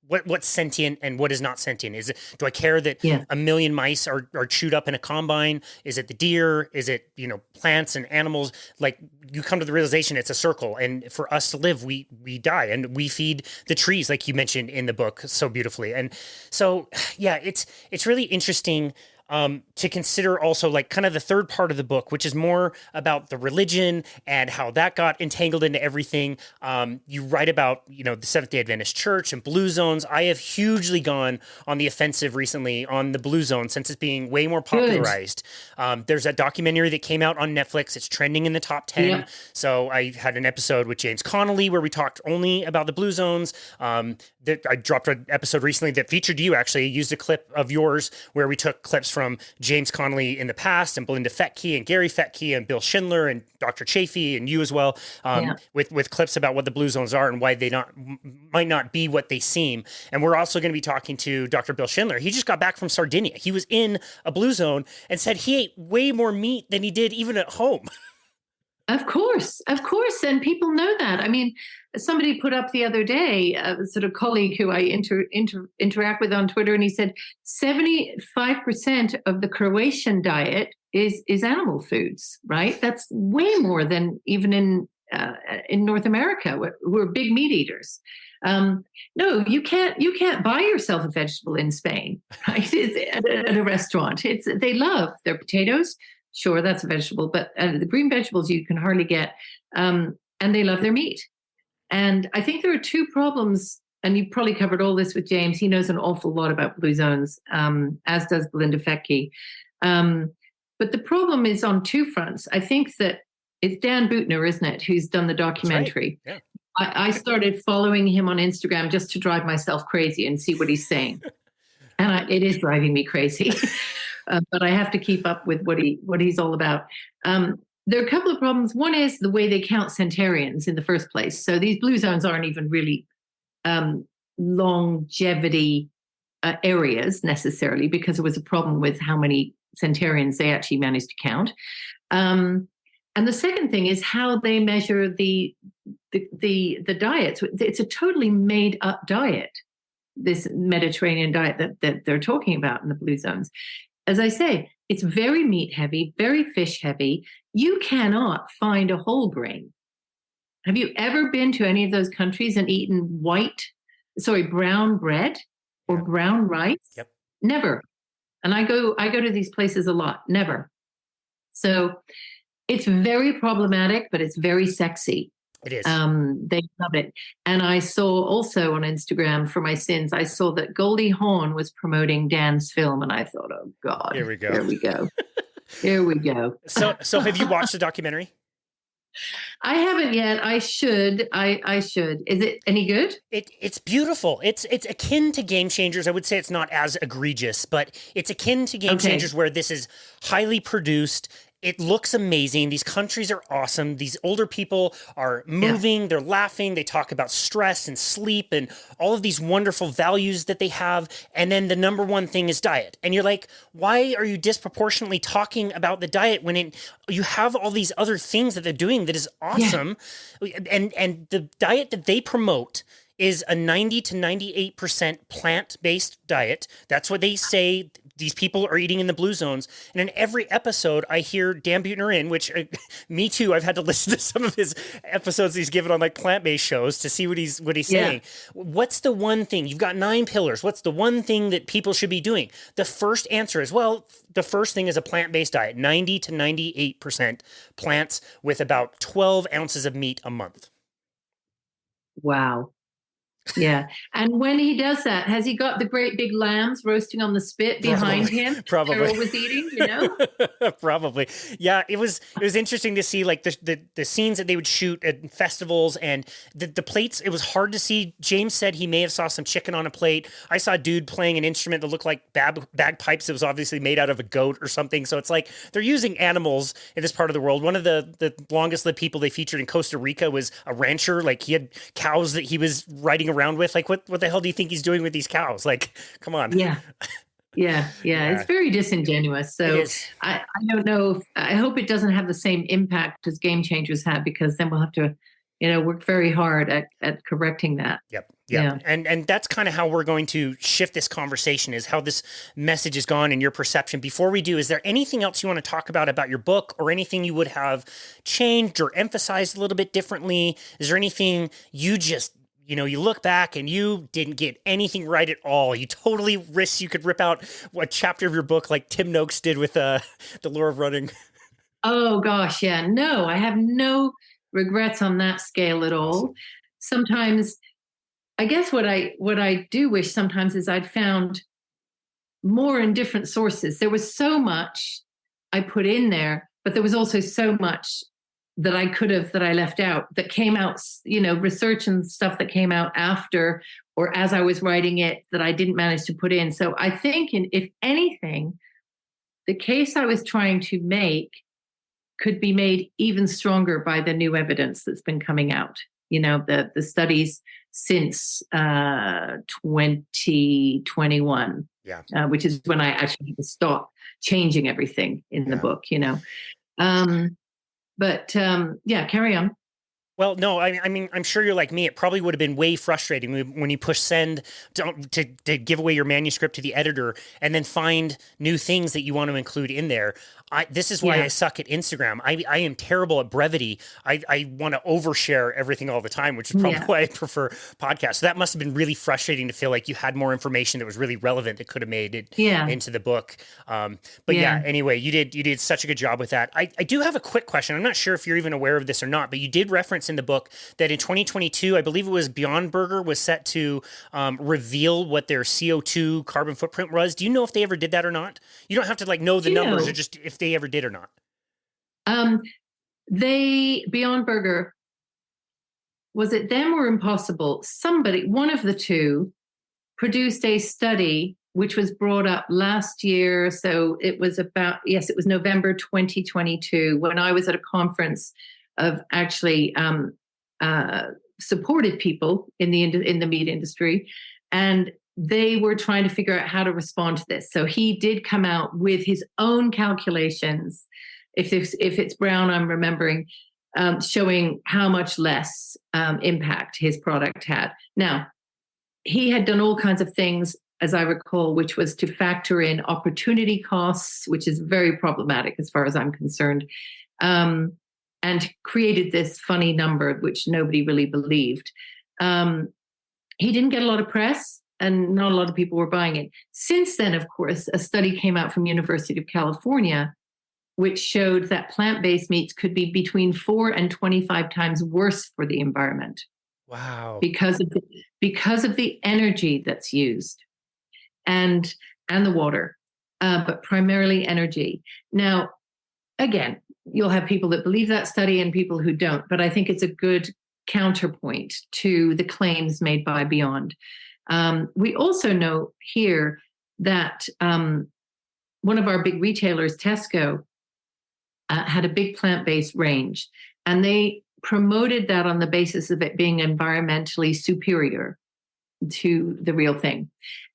What's sentient and what is not sentient? Do I care that a million mice are chewed up in a combine? Is it the deer? Is it, plants and animals? Like, you come to the realization it's a circle. And for us to live, we die, and we feed the trees, like you mentioned in the book so beautifully. And so, yeah, it's really interesting to consider also, like, kind of the third part of the book, which is more about the religion and how that got entangled into everything. You write about, the Seventh-day Adventist Church and blue zones. I have hugely gone on the offensive recently on the blue zone, since it's being way more popularized. There's a documentary that came out on Netflix. It's trending in the top 10. Yeah. So I had an episode with James Connolly where we talked only about the blue zones. I dropped an episode recently that featured you, actually. Used a clip of yours where we took clips from James Connolly in the past, and Belinda Fettke and Gary Fettke and Bill Schindler and Dr. Chafee and you as well, with clips about what the blue zones are and why they might not be what they seem. And we're also going to be talking to Dr. Bill Schindler. He just got back from Sardinia. He was in a blue zone and said he ate way more meat than he did even at home. Of course. And people know that. I mean, somebody put up the other day, a sort of colleague who I interact with on Twitter, and he said 75% of the Croatian diet is animal foods, right? That's way more than even in North America, who are big meat eaters. No, you can't buy yourself a vegetable in Spain, right? At a restaurant. They love their potatoes. Sure, that's a vegetable, but the green vegetables you can hardly get, and they love their meat. And I think there are two problems, and you probably covered all this with James. He knows an awful lot about blue zones, as does Belinda Fettke. But the problem is on two fronts. I think that it's Dan Buettner, isn't it, who's done the documentary. Right. Yeah. I started following him on Instagram just to drive myself crazy and see what he's saying. And it is driving me crazy. But I have to keep up with what he's all about. There are a couple of problems. One is the way they count centenarians in the first place. So these blue zones aren't even really longevity areas necessarily, because there was a problem with how many centenarians they actually managed to count. And the second thing is how they measure the the diets. It's a totally made up diet, this Mediterranean diet that they're talking about in the blue zones. As I say, it's very meat heavy, very fish heavy. You cannot find a whole grain. Have you ever been to any of those countries and eaten brown bread or brown rice? Yep. Never. And I go to these places a lot. Never. So it's very problematic, but it's very sexy. It is. They love it. And I saw also on Instagram, for my sins, I saw that Goldie Hawn was promoting Dan's film, and I thought, oh God, here we go. Here we go. Here we go. So have you watched the documentary? I haven't yet. I should. I should. Is it any good? It's beautiful. It's akin to Game Changers. I would say it's not as egregious, but it's akin to Game Changers, where this is highly produced. It looks amazing. These countries are awesome. These older people are moving. They're laughing. They talk about stress and sleep and all of these wonderful values that they have. And then the number one thing is diet. And you're like, why are you disproportionately talking about the diet when you have all these other things that they're doing that is awesome? Yeah. And the diet that they promote is a 90 to 98% plant-based diet. That's what they say these people are eating in the blue zones. And in every episode, I hear Dan Buettner in, which me too, I've had to listen to some of his episodes he's given on like plant-based shows to see what he's saying. What's the one thing? You've got 9 pillars. What's the one thing that people should be doing? The first answer is, well, the first thing is a plant-based diet, 90 to 98% plants with about 12 ounces of meat a month. Wow. Yeah. And when he does that, has he got the great big lambs roasting on the spit behind him? Probably. Carol was eating, Probably. Yeah. It was interesting to see like the scenes that they would shoot at festivals and the plates. It was hard to see. James said he may have saw some chicken on a plate. I saw a dude playing an instrument that looked like bagpipes. That was obviously made out of a goat or something. So it's like they're using animals in this part of the world. One of the longest lived people they featured in Costa Rica was a rancher. Like he had cows that he was riding around with. Like what the hell do you think he's doing with these cows? Like, come on. Yeah. It's very disingenuous. So I don't know I hope it doesn't have the same impact as Game Changers had, because then we'll have to work very hard at correcting that. Yep. Yeah. And that's kind of how we're going to shift this conversation, is how this message has gone in your perception. Before we do, is there anything else you want to talk about your book, or anything you would have changed or emphasized a little bit differently? Is there anything you just you look back and you didn't get anything right at all? You totally risked you could rip out a chapter of your book like Tim Noakes did with the Lure of Running. Oh gosh, yeah. No, I have no regrets on that scale at all. Sometimes, I guess what I do wish sometimes is I'd found more in different sources. There was so much I put in there, but there was also so much that I left out, that came out, research and stuff that came out after or as I was writing it that I didn't manage to put in. So I think if anything, the case I was trying to make could be made even stronger by the new evidence that's been coming out. The studies since 2021, which is when I actually had to stop changing everything in the book, But carry on. Well, no, I mean, I'm sure you're like me. It probably would have been way frustrating when you push send to give away your manuscript to the editor and then find new things that you want to include in there. This is why I suck at Instagram. I am terrible at brevity. I want to overshare everything all the time, which is probably why I prefer podcasts. So that must have been really frustrating to feel like you had more information that was really relevant that could have made it into the book. Anyway, you did such a good job with that. I do have a quick question. I'm not sure if you're even aware of this or not, but you did reference in the book that in 2022, I believe it was Beyond Burger was set to reveal what their CO2 carbon footprint was. Do you know if they ever did that or not? You don't have to know the numbers, or just if they ever did or not. Beyond Burger, was it them or Impossible? Somebody, one of the two, produced a study which was brought up last year. So it was it was November 2022 when I was at a conference of actually supported people in the meat industry, and they were trying to figure out how to respond to this. So he did come out with his own calculations. If it's brown, I'm remembering, showing how much less impact his product had. Now, he had done all kinds of things, as I recall, which was to factor in opportunity costs, which is very problematic as far as I'm concerned, and created this funny number, which nobody really believed. He didn't get a lot of press, and not a lot of people were buying it. Since then, of course, a study came out from University of California, which showed that plant-based meats could be between 4 and 25 times worse for the environment. Wow. Because of the energy that's used and the water, but primarily energy. Now, again, you'll have people that believe that study and people who don't, but I think it's a good counterpoint to the claims made by Beyond. We also know here that one of our big retailers, Tesco, had a big plant-based range, and they promoted that on the basis of it being environmentally superior to the real thing.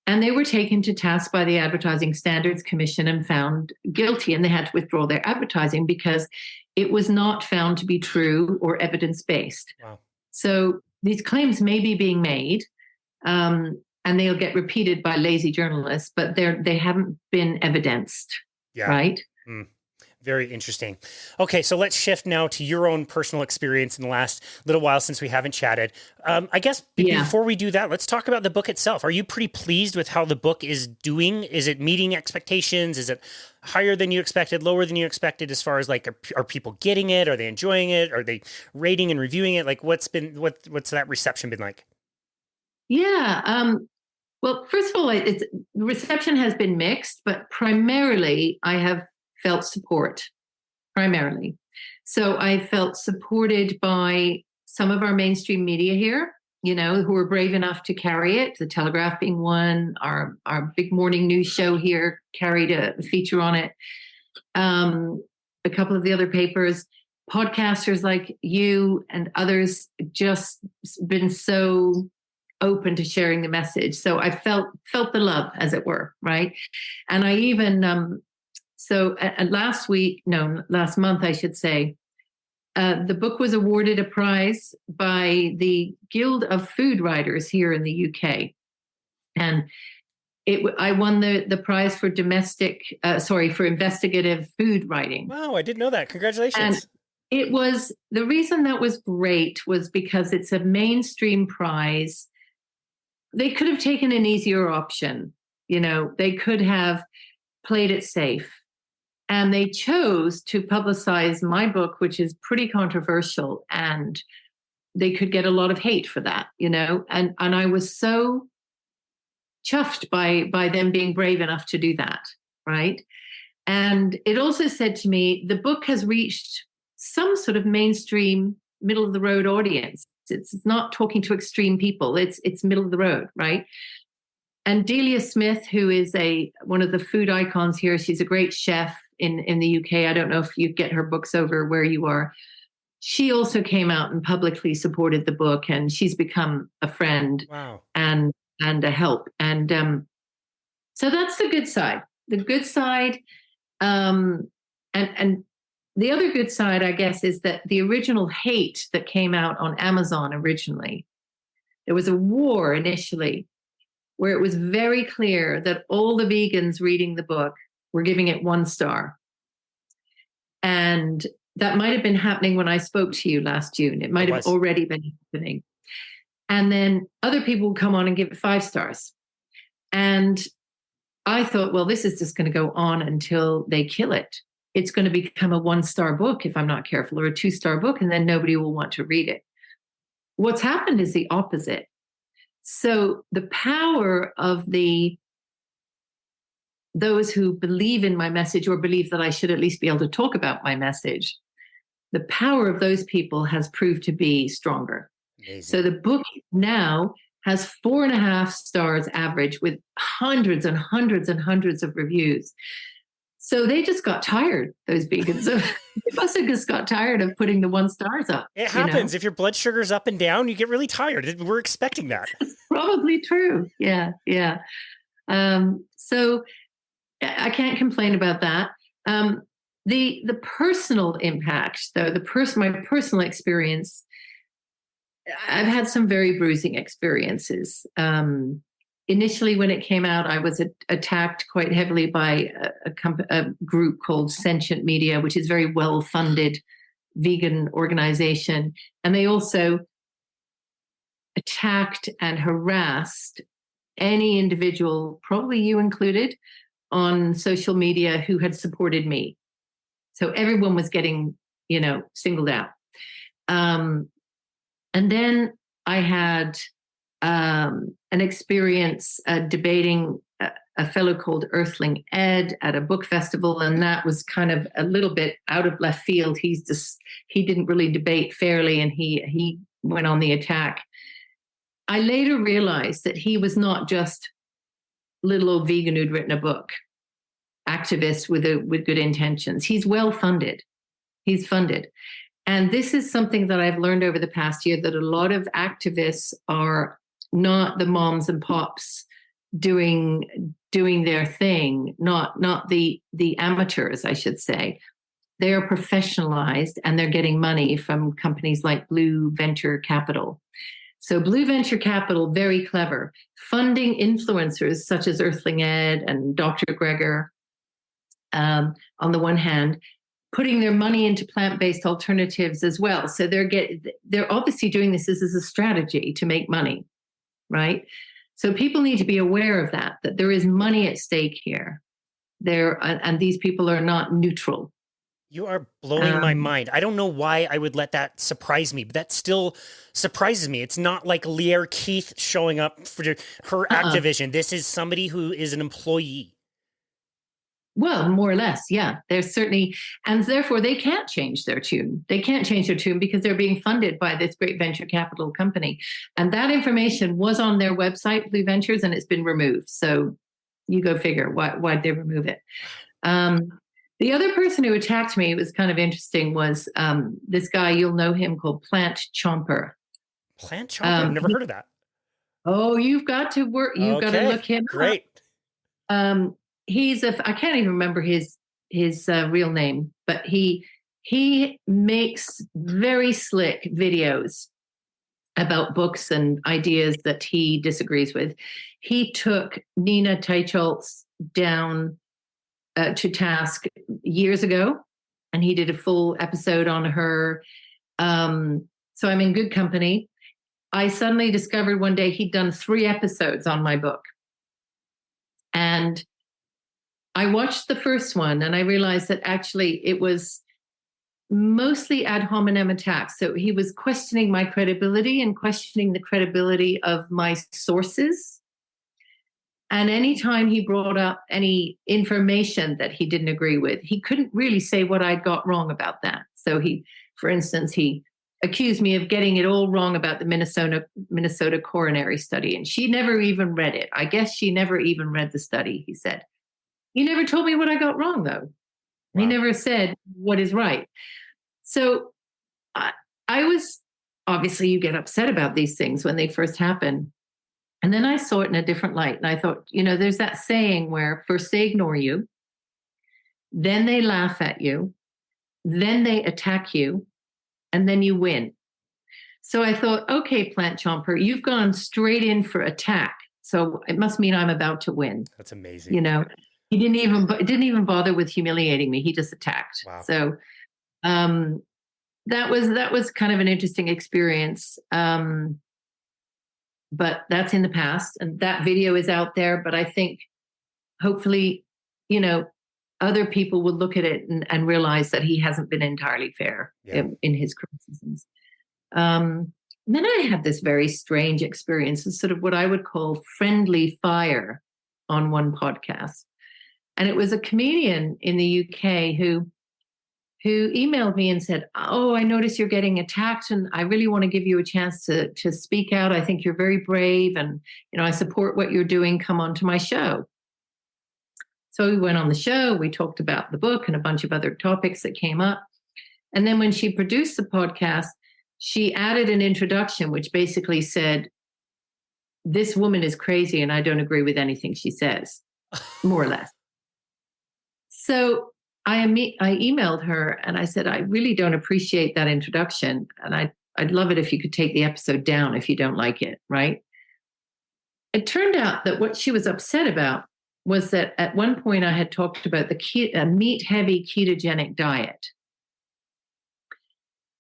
And they were taken to task by the Advertising Standards Commission and found guilty, and they had to withdraw their advertising because it was not found to be true or evidence-based. Wow. So these claims may be being made, and they'll get repeated by lazy journalists, but they haven't been evidenced, right? Mm. Very interesting. Okay, so let's shift now to your own personal experience in the last little while since we haven't chatted. I guess before we do that, let's talk about the book itself. Are you pretty pleased with how the book is doing? Is it meeting expectations? Is it higher than you expected, lower than you expected, as far as like, are people getting it? Are they enjoying it? Are they rating and reviewing it? Like what's that reception been like? Yeah. Well, first of all, the reception has been mixed, but primarily I have felt support, primarily. So I felt supported by some of our mainstream media here, who were brave enough to carry it. The Telegraph being one, our big morning news show here carried a feature on it. A couple of the other papers, podcasters like you and others, just been so open to sharing the message. So I felt the love, as it were, right? And I even last month, I should say, the book was awarded a prize by the Guild of Food Writers here in the UK. And I won the prize for for investigative food writing. Wow, I didn't know that. Congratulations. And it was, the reason that was great was because it's a mainstream prize. They could have taken an easier option. They could have played it safe. And they chose to publicize my book, which is pretty controversial, and they could get a lot of hate for that, and I was so chuffed by them being brave enough to do that, right? And it also said to me, the book has reached some sort of mainstream, middle of the road audience. It's not talking to extreme people. It's middle of the road, right? And Delia Smith, who is one of the food icons here, she's a great chef in the UK. I don't know if you get her books over where you are. She also came out and publicly supported the book, and she's become a friend. Wow. and a help. And so that's the good side. The good side, and the other good side, I guess, is that the original hate that came out on Amazon originally, there was a war initially where it was very clear that all the vegans reading the book were giving it 1 star. And that might have been happening when I spoke to you last June. It might have already been happening. And then other people would come on and give it 5 stars. And I thought, well, this is just going to go on until they kill it. It's going to become a 1-star book if I'm not careful, or a 2-star book, and then nobody will want to read it. What's happened is the opposite. So the power of those who believe in my message, or believe that I should at least be able to talk about my message, the power of those people has proved to be stronger. Amazing. So the book now has 4.5 stars average, with hundreds and hundreds and hundreds of reviews. So they just got tired, those vegans. So they must have just got tired of putting the 1 stars up. It happens. If your blood sugar's up and down, you get really tired. We're expecting that. It's probably true. Yeah. So I can't complain about that. The personal impact, though, my personal experience, I've had some very bruising experiences. Initially, when it came out, I was attacked quite heavily by a group called Sentient Media, which is a very well-funded vegan organization. And they also attacked and harassed any individual, probably you included, on social media who had supported me. So everyone was getting, singled out. And then I had an experience debating a fellow called Earthling Ed at a book festival, and that was kind of a little bit out of left field. He didn't really debate fairly, and he went on the attack. I later realized that he was not just little old vegan who'd written a book, activist with good intentions. He's well funded. He's funded. And this is something that I've learned over the past year, that a lot of activists are not the moms and pops doing their thing, not the amateurs, I should say. They are professionalized, and they're getting money from companies like Blue Venture Capital. So Blue Venture Capital, very clever, funding influencers such as Earthling Ed and Dr. Greger, on the one hand, putting their money into plant-based alternatives as well. So they're obviously doing this as a strategy to make money, right? So people need to be aware of that there is money at stake here. And these people are not neutral. You are blowing my mind. I don't know why I would let that surprise me, but that still surprises me. It's not like Lierre Keith showing up for her Activision. This is somebody who is an employee. Well, more or less, yeah. There's certainly, and therefore they can't change their tune. They can't change their tune because they're being funded by this great venture capital company. And that information was on their website, Blue Ventures, and it's been removed. So you go figure why'd they remove it. The other person who attacked me, it was kind of interesting, was this guy, you'll know him, called Plant Chomper. Plant Chomper? I've never heard of that. Oh, you've got to got to look him Great. up. I can't even remember his real name, but he makes very slick videos about books and ideas that he disagrees with. He took Nina Teicholz down to task years ago, and he did a full episode on her. So I'm in good company. I suddenly discovered one day he'd done 3 episodes on my book. And I watched the first one, and I realized that actually it was mostly ad hominem attacks. So he was questioning my credibility and questioning the credibility of my sources. And anytime he brought up any information that he didn't agree with, he couldn't really say what I got wrong about that. So for instance, he accused me of getting it all wrong about the Minnesota coronary study. And she never even read it. I guess she never even read the study, he said. You never told me what I got wrong, though. Wow. He never said what is right. So I was, obviously you get upset about these things when they first happen. And then I saw it in a different light. And I thought, there's that saying where first they ignore you, then they laugh at you, then they attack you, and then you win. So I thought, okay, Plant Chomper, you've gone straight in for attack. So it must mean I'm about to win. That's amazing. He didn't even bother with humiliating me. He just attacked. Wow. So that was kind of an interesting experience. But that's in the past, and that video is out there. But I think hopefully, other people will look at it and realize that he hasn't been entirely fair in his criticisms. Then I had this very strange experience, sort of what I would call friendly fire on one podcast. And it was a comedian in the UK who emailed me and said, "Oh, I notice you're getting attacked, and I really want to give you a chance to speak out. I think you're very brave, and I support what you're doing. Come on to my show." So we went on the show. We talked about the book and a bunch of other topics that came up. And then when she produced the podcast, she added an introduction, which basically said, "This woman is crazy, and I don't agree with anything she says," more or less. So I emailed her and I said, I really don't appreciate that introduction. And I'd love it if you could take the episode down if you don't like it, right? It turned out that what she was upset about was that at one point I had talked about a meat-heavy ketogenic diet.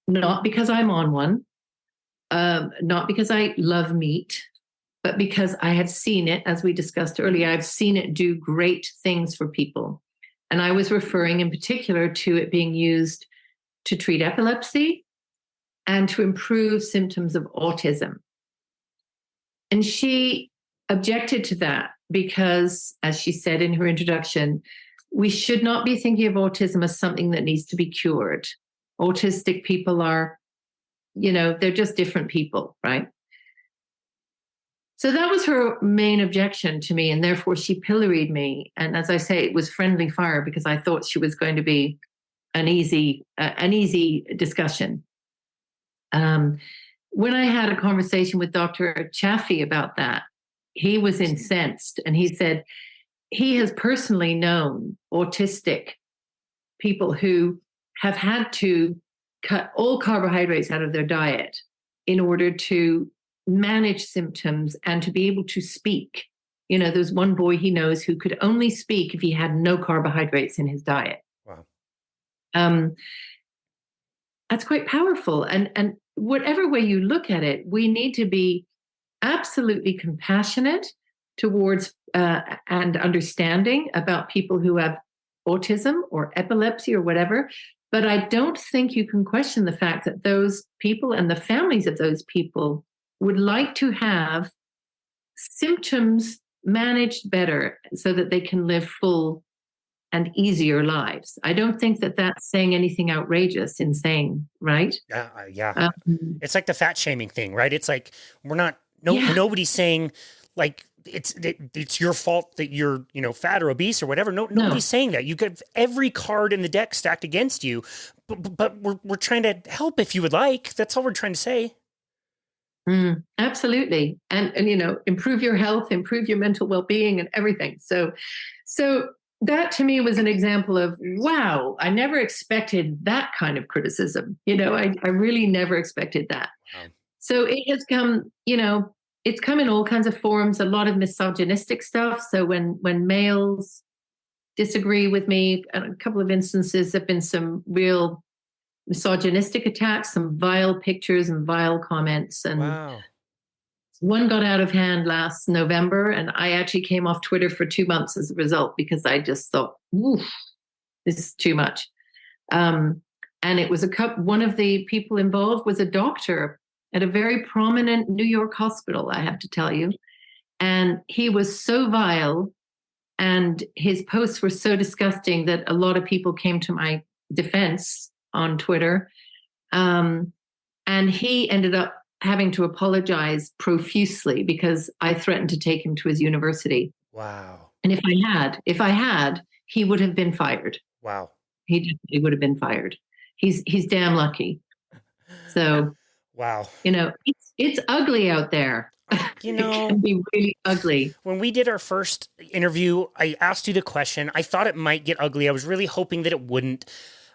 Not because I'm on one, not because I love meat, but because I had seen it, as we discussed earlier, I've seen it do great things for people. And I was referring in particular to it being used to treat epilepsy and to improve symptoms of autism. And she objected to that because, as she said in her introduction, we should not be thinking of autism as something that needs to be cured. Autistic people are, they're just different people, right? So that was her main objection to me, and therefore she pilloried me. And as I say, it was friendly fire because I thought she was going to be an easy discussion. When I had a conversation with Dr. Chaffee about that, he was incensed, and he said he has personally known autistic people who have had to cut all carbohydrates out of their diet in order to manage symptoms and to be able to speak. There's one boy he knows who could only speak if he had no carbohydrates in his diet. Wow. That's quite powerful. And whatever way you look at it, we need to be absolutely compassionate towards and understanding about people who have autism or epilepsy or whatever. But I don't think you can question the fact that those people and the families of those people would like to have symptoms managed better so that they can live full and easier lives. I don't think that that's saying anything outrageous in saying, right? Yeah. It's like the fat shaming thing, right? It's like nobody's saying like it's your fault that you're fat or obese or whatever. Nobody's saying that. You got every card in the deck stacked against you, but we're trying to help if you would like. That's all we're trying to say. Absolutely. And improve your health, improve your mental well-being and everything. So that to me was an example of, wow, I never expected that kind of criticism. I really never expected that. Wow. So it has come, it's come in all kinds of forms, a lot of misogynistic stuff. So when males disagree with me, a couple of instances, there have been some real misogynistic attacks, some vile pictures and vile comments. And wow. One got out of hand last November, and I actually came off Twitter for 2 months as a result because I just thought, oof, this is too much. And it was one of the people involved was a doctor at a very prominent New York hospital, I have to tell you. And he was so vile and his posts were so disgusting that a lot of people came to my defense on Twitter. And he ended up having to apologize profusely because I threatened to take him to his university. Wow. And if I had, he would have been fired. Wow. He definitely would have been fired. He's damn lucky. So, wow. It's ugly out there. It can be really ugly. When we did our first interview, I asked you the question. I thought it might get ugly. I was really hoping that it wouldn't.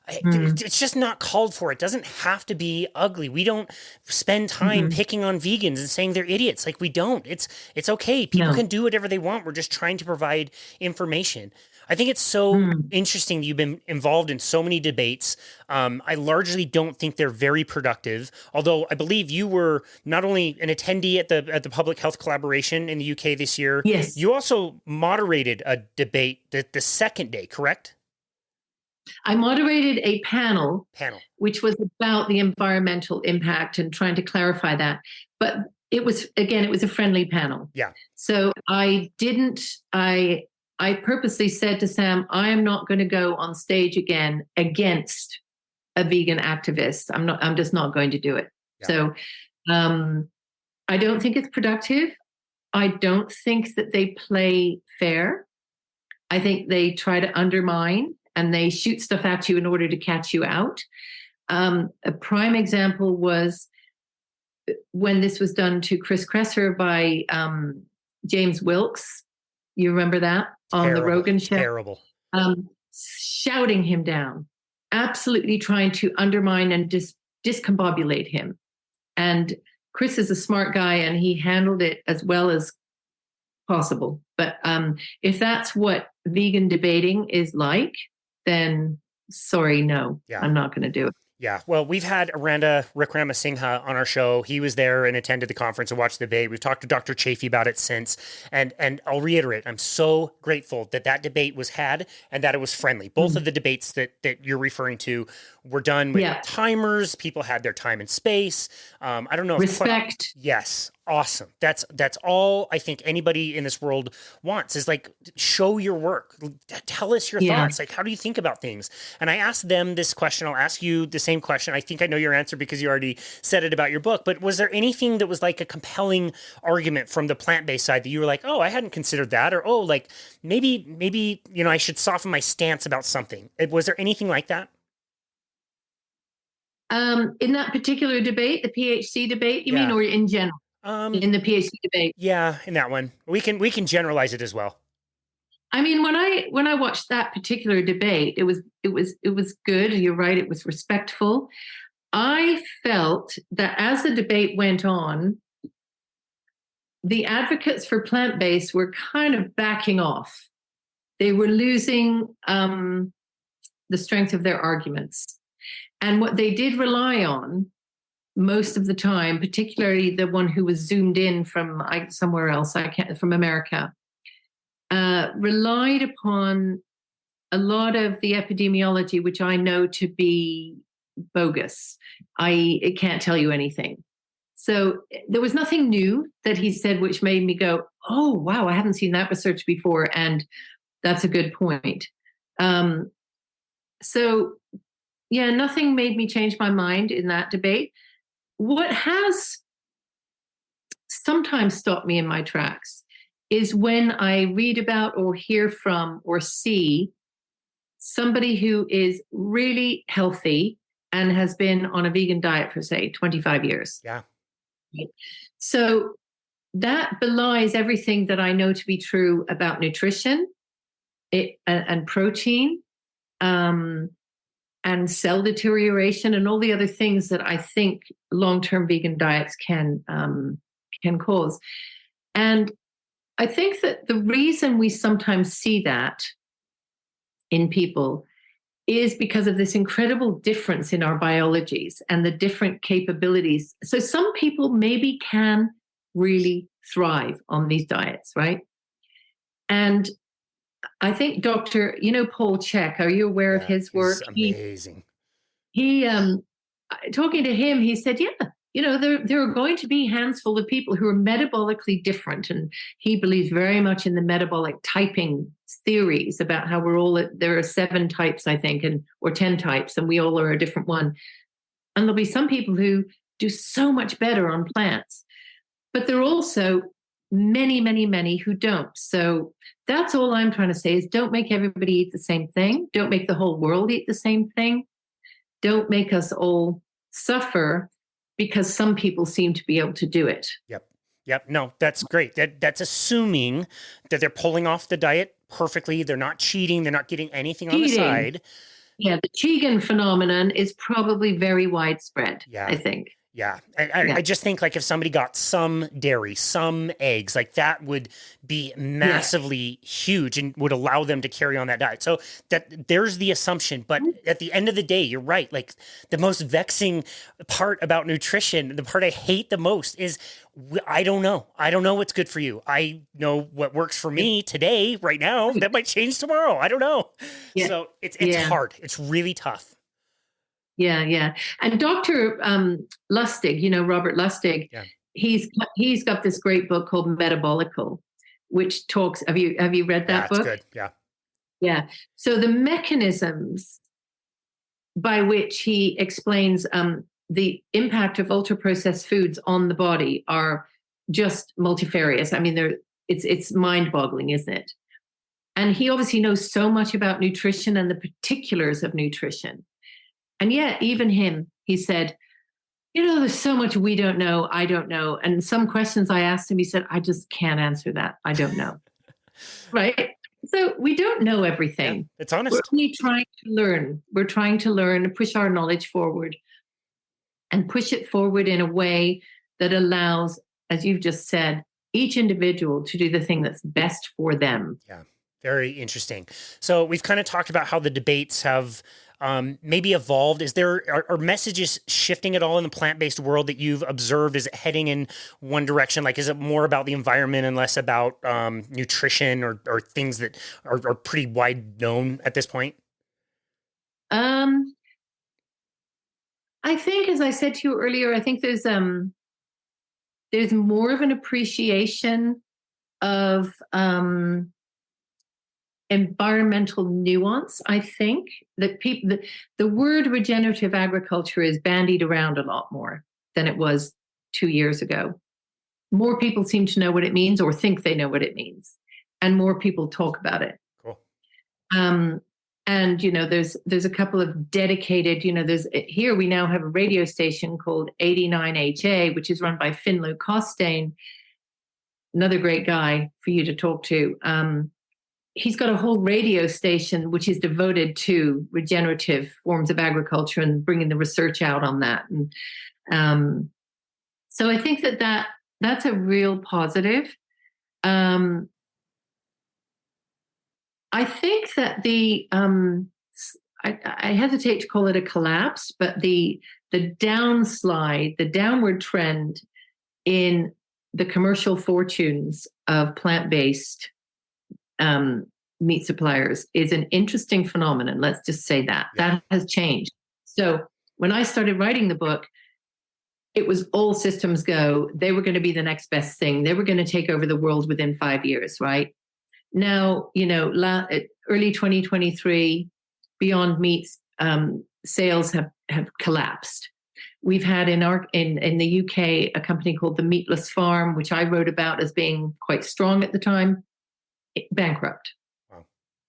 It's just not called for. It doesn't have to be ugly. We don't spend time picking on vegans and saying they're idiots. Like we don't. It's okay. People can do whatever they want. We're just trying to provide information. I think it's so interesting that you've been involved in so many debates. I largely don't think they're very productive, although I believe you were not only an attendee at the Public Health Collaboration in the UK this year, yes, you also moderated a debate the second day, correct? I moderated a panel, which was about the environmental impact and trying to clarify that. But it was a friendly panel. Yeah. So I purposely said to Sam, I am not going to go on stage again against a vegan activist. I'm just not going to do it. Yeah. So I don't think it's productive. I don't think that they play fair. I think they try to undermine and they shoot stuff at you in order to catch you out. A prime example was when this was done to Chris Kresser by James Wilkes. You remember that on the Rogan show? Terrible. shouting him down, absolutely trying to undermine and discombobulate him. And Chris is a smart guy, and he handled it as well as possible. But if that's what vegan debating is like, then sorry, no, I'm not going to do it. Yeah. Well, we've had Aranda Wickramasinghe on our show. He was there and attended the conference and watched the debate. We've talked to Dr. Chafee about it since. And I'll reiterate, I'm so grateful that that debate was had and that it was friendly. Both of the debates that you're referring to were done with timers. People had their time and space. I don't know. Respect. Yes. Awesome. That's all I think anybody in this world wants is like, show your work. Tell us your thoughts. Like, how do you think about things? And I asked them this question. I'll ask you the same question. I think I know your answer because you already said it about your book, but was there anything that was like a compelling argument from the plant-based side that you were like, oh, I hadn't considered that, or, oh, like maybe, you know, I should soften my stance about something. Was there anything like that? In that particular debate, the PhD debate, you mean, or in general? In the PhD debate. Yeah, in that one. We can generalize it as well. I mean, when I watched that particular debate, it was good. You're right, it was respectful. I felt that as the debate went on, the advocates for plant-based were kind of backing off. They were losing the strength of their arguments. And what they did rely on most of the time, particularly the one who was zoomed in from somewhere else, from America, relied upon a lot of the epidemiology, which I know to be bogus. It can't tell you anything. So there was nothing new that he said, which made me go, oh, wow, I haven't seen that research before. And that's a good point. So, yeah, nothing made me change my mind in that debate. What has sometimes stopped me in my tracks is when I read about or hear from or see somebody who is really healthy and has been on a vegan diet for, say, 25 years. Yeah. So that belies everything that I know to be true about nutrition and protein. And cell deterioration and all the other things that I think long-term vegan diets can cause. And I think that the reason we sometimes see that in people is because of this incredible difference in our biologies and the different capabilities. So some people maybe can really thrive on these diets, right? And I think Dr. Paul Chek, are you aware of his work? He's amazing. He talking to him, he said, there are going to be hands full of people who are metabolically different. And he believes very much in the metabolic typing theories about how there are 7 types, I think, or 10 types, and we all are a different one. And there'll be some people who do so much better on plants. But there are also many, many, many who don't. So that's all I'm trying to say is don't make everybody eat the same thing. Don't make the whole world eat the same thing. Don't make us all suffer because some people seem to be able to do it. Yep. No, that's great. That's assuming that they're pulling off the diet perfectly. They're not cheating. They're not getting anything on the side. Yeah, the Chegan phenomenon is probably very widespread, I think. Yeah. I just think like if somebody got some dairy, some eggs, like that would be massively huge and would allow them to carry on that diet. So that there's the assumption. But at the end of the day, you're right. Like the most vexing part about nutrition, the part I hate the most is I don't know. I don't know what's good for you. I know what works for me today, right now. That might change tomorrow. I don't know. Yeah. So it's hard. It's really tough. Yeah. And Dr. Lustig, Robert Lustig, he's got this great book called Metabolical, which talks, have you read that book? That's good. Yeah. So the mechanisms by which he explains the impact of ultra-processed foods on the body are just multifarious. I mean, it's mind-boggling, isn't it? And he obviously knows so much about nutrition and the particulars of nutrition. And yet, even him, he said, there's so much we don't know, I don't know. And some questions I asked him, he said, I just can't answer that. I don't know. Right? So we don't know Yeah, everything. it's honest. We're only trying to learn. We're trying to learn, push our knowledge forward, and push it forward in a way that allows, as you've just said, each individual to do the thing that's best for them. Yeah, very interesting. So we've kind of talked about how the debates have maybe evolved. Are messages shifting at all in the plant-based world that you've observed? Is it heading in one direction? Like, is it more about the environment and less about nutrition or things that are pretty wide known at this point? Um, I think, as I said to you earlier, I think there's more of an appreciation of environmental nuance. I think that the word regenerative agriculture is bandied around a lot more than it was 2 years ago. More people seem to know what it means or think they know what it means, and more people talk about it. Cool. And there's a couple of dedicated, there's here we now have a radio station called 89HA, which is run by Finlo Costain, another great guy for you to talk to. He's got a whole radio station which is devoted to regenerative forms of agriculture and bringing the research out on that. And so I think that's a real positive. I think that I hesitate to call it a collapse, but the downslide, the downward trend in the commercial fortunes of plant-based meat suppliers is an interesting phenomenon. Let's just say that has changed. So when I started writing the book, it was all systems go. They were going to be the next best thing. They were going to take over the world within 5 years, right? Now, early 2023, Beyond Meat's sales have collapsed. We've had in the UK a company called the Meatless Farm, which I wrote about as being quite strong at the time, bankrupt. Wow.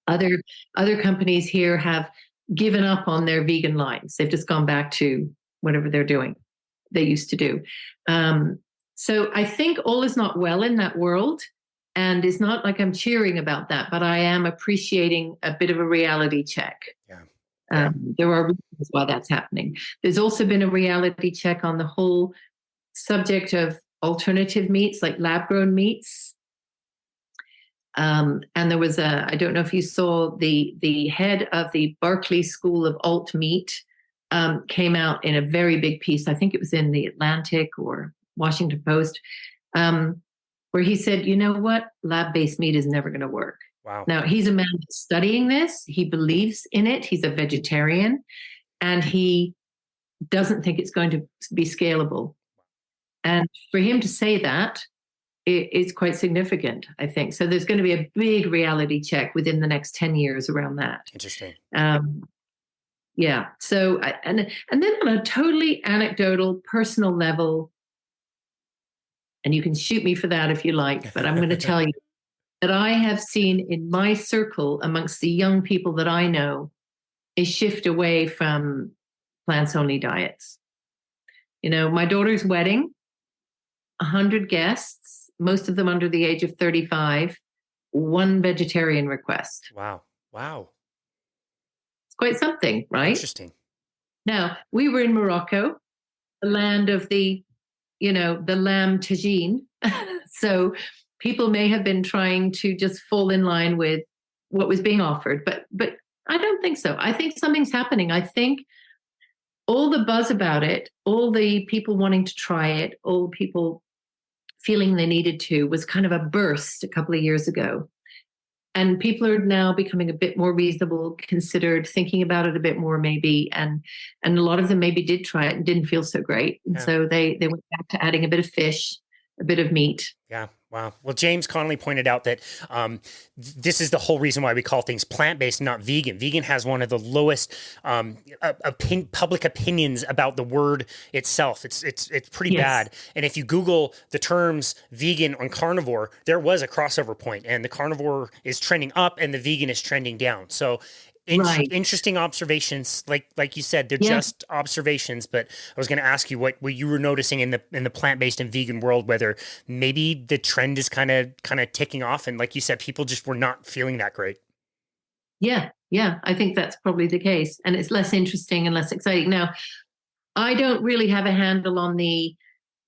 Other companies here have given up on their vegan lines. They've just gone back to whatever they used to do. So I think all is not well in that world. And it's not like I'm cheering about that, but I am appreciating a bit of a reality check. Yeah. There are reasons why that's happening. There's also been a reality check on the whole subject of alternative meats, like lab-grown meats. And there was I don't know if you saw the head of the Berkeley School of Alt Meat came out in a very big piece. I think it was in the Atlantic or Washington Post, where he said, you know what, lab-based meat is never going to work. Wow. Now, he's a man studying this. He believes in it. He's a vegetarian, and he doesn't think it's going to be scalable. And for him to say that is quite significant, I think. So there's going to be a big reality check within the next 10 years around that. Interesting. Yeah. So, and then on a totally anecdotal, personal level, and you can shoot me for that if you like, but I'm going to tell you that I have seen in my circle amongst the young people that I know a shift away from plants-only diets. My daughter's wedding, 100 guests, most of them under the age of 35, one vegetarian request. Wow. It's quite something, right? Interesting. Now, we were in Morocco, the land of the lamb tagine. So people may have been trying to just fall in line with what was being offered, but I don't think so. I think something's happening. I think all the buzz about it, all the people wanting to try it, all the people feeling they needed to, was kind of a burst a couple of years ago. And people are now becoming a bit more reasonable, considered, thinking about it a bit more maybe. And a lot of them maybe did try it and didn't feel so great. And so they went back to adding a bit of fish, a bit of meat. Yeah. Wow. Well, James Connolly pointed out that this is the whole reason why we call things plant-based, not vegan. Vegan has one of the lowest public opinions about the word itself. It's pretty bad. And if you Google the terms vegan and carnivore, there was a crossover point, and the carnivore is trending up and the vegan is trending down. So Right. Interesting observations. Like you said, they're Yeah. just observations. But I was going to ask you what you were noticing in the plant-based and vegan world, whether maybe the trend is kind of ticking off, and like you said, people just were not feeling that great. Yeah. Yeah. I think that's probably the case. And it's less interesting and less exciting. Now, I don't really have a handle on the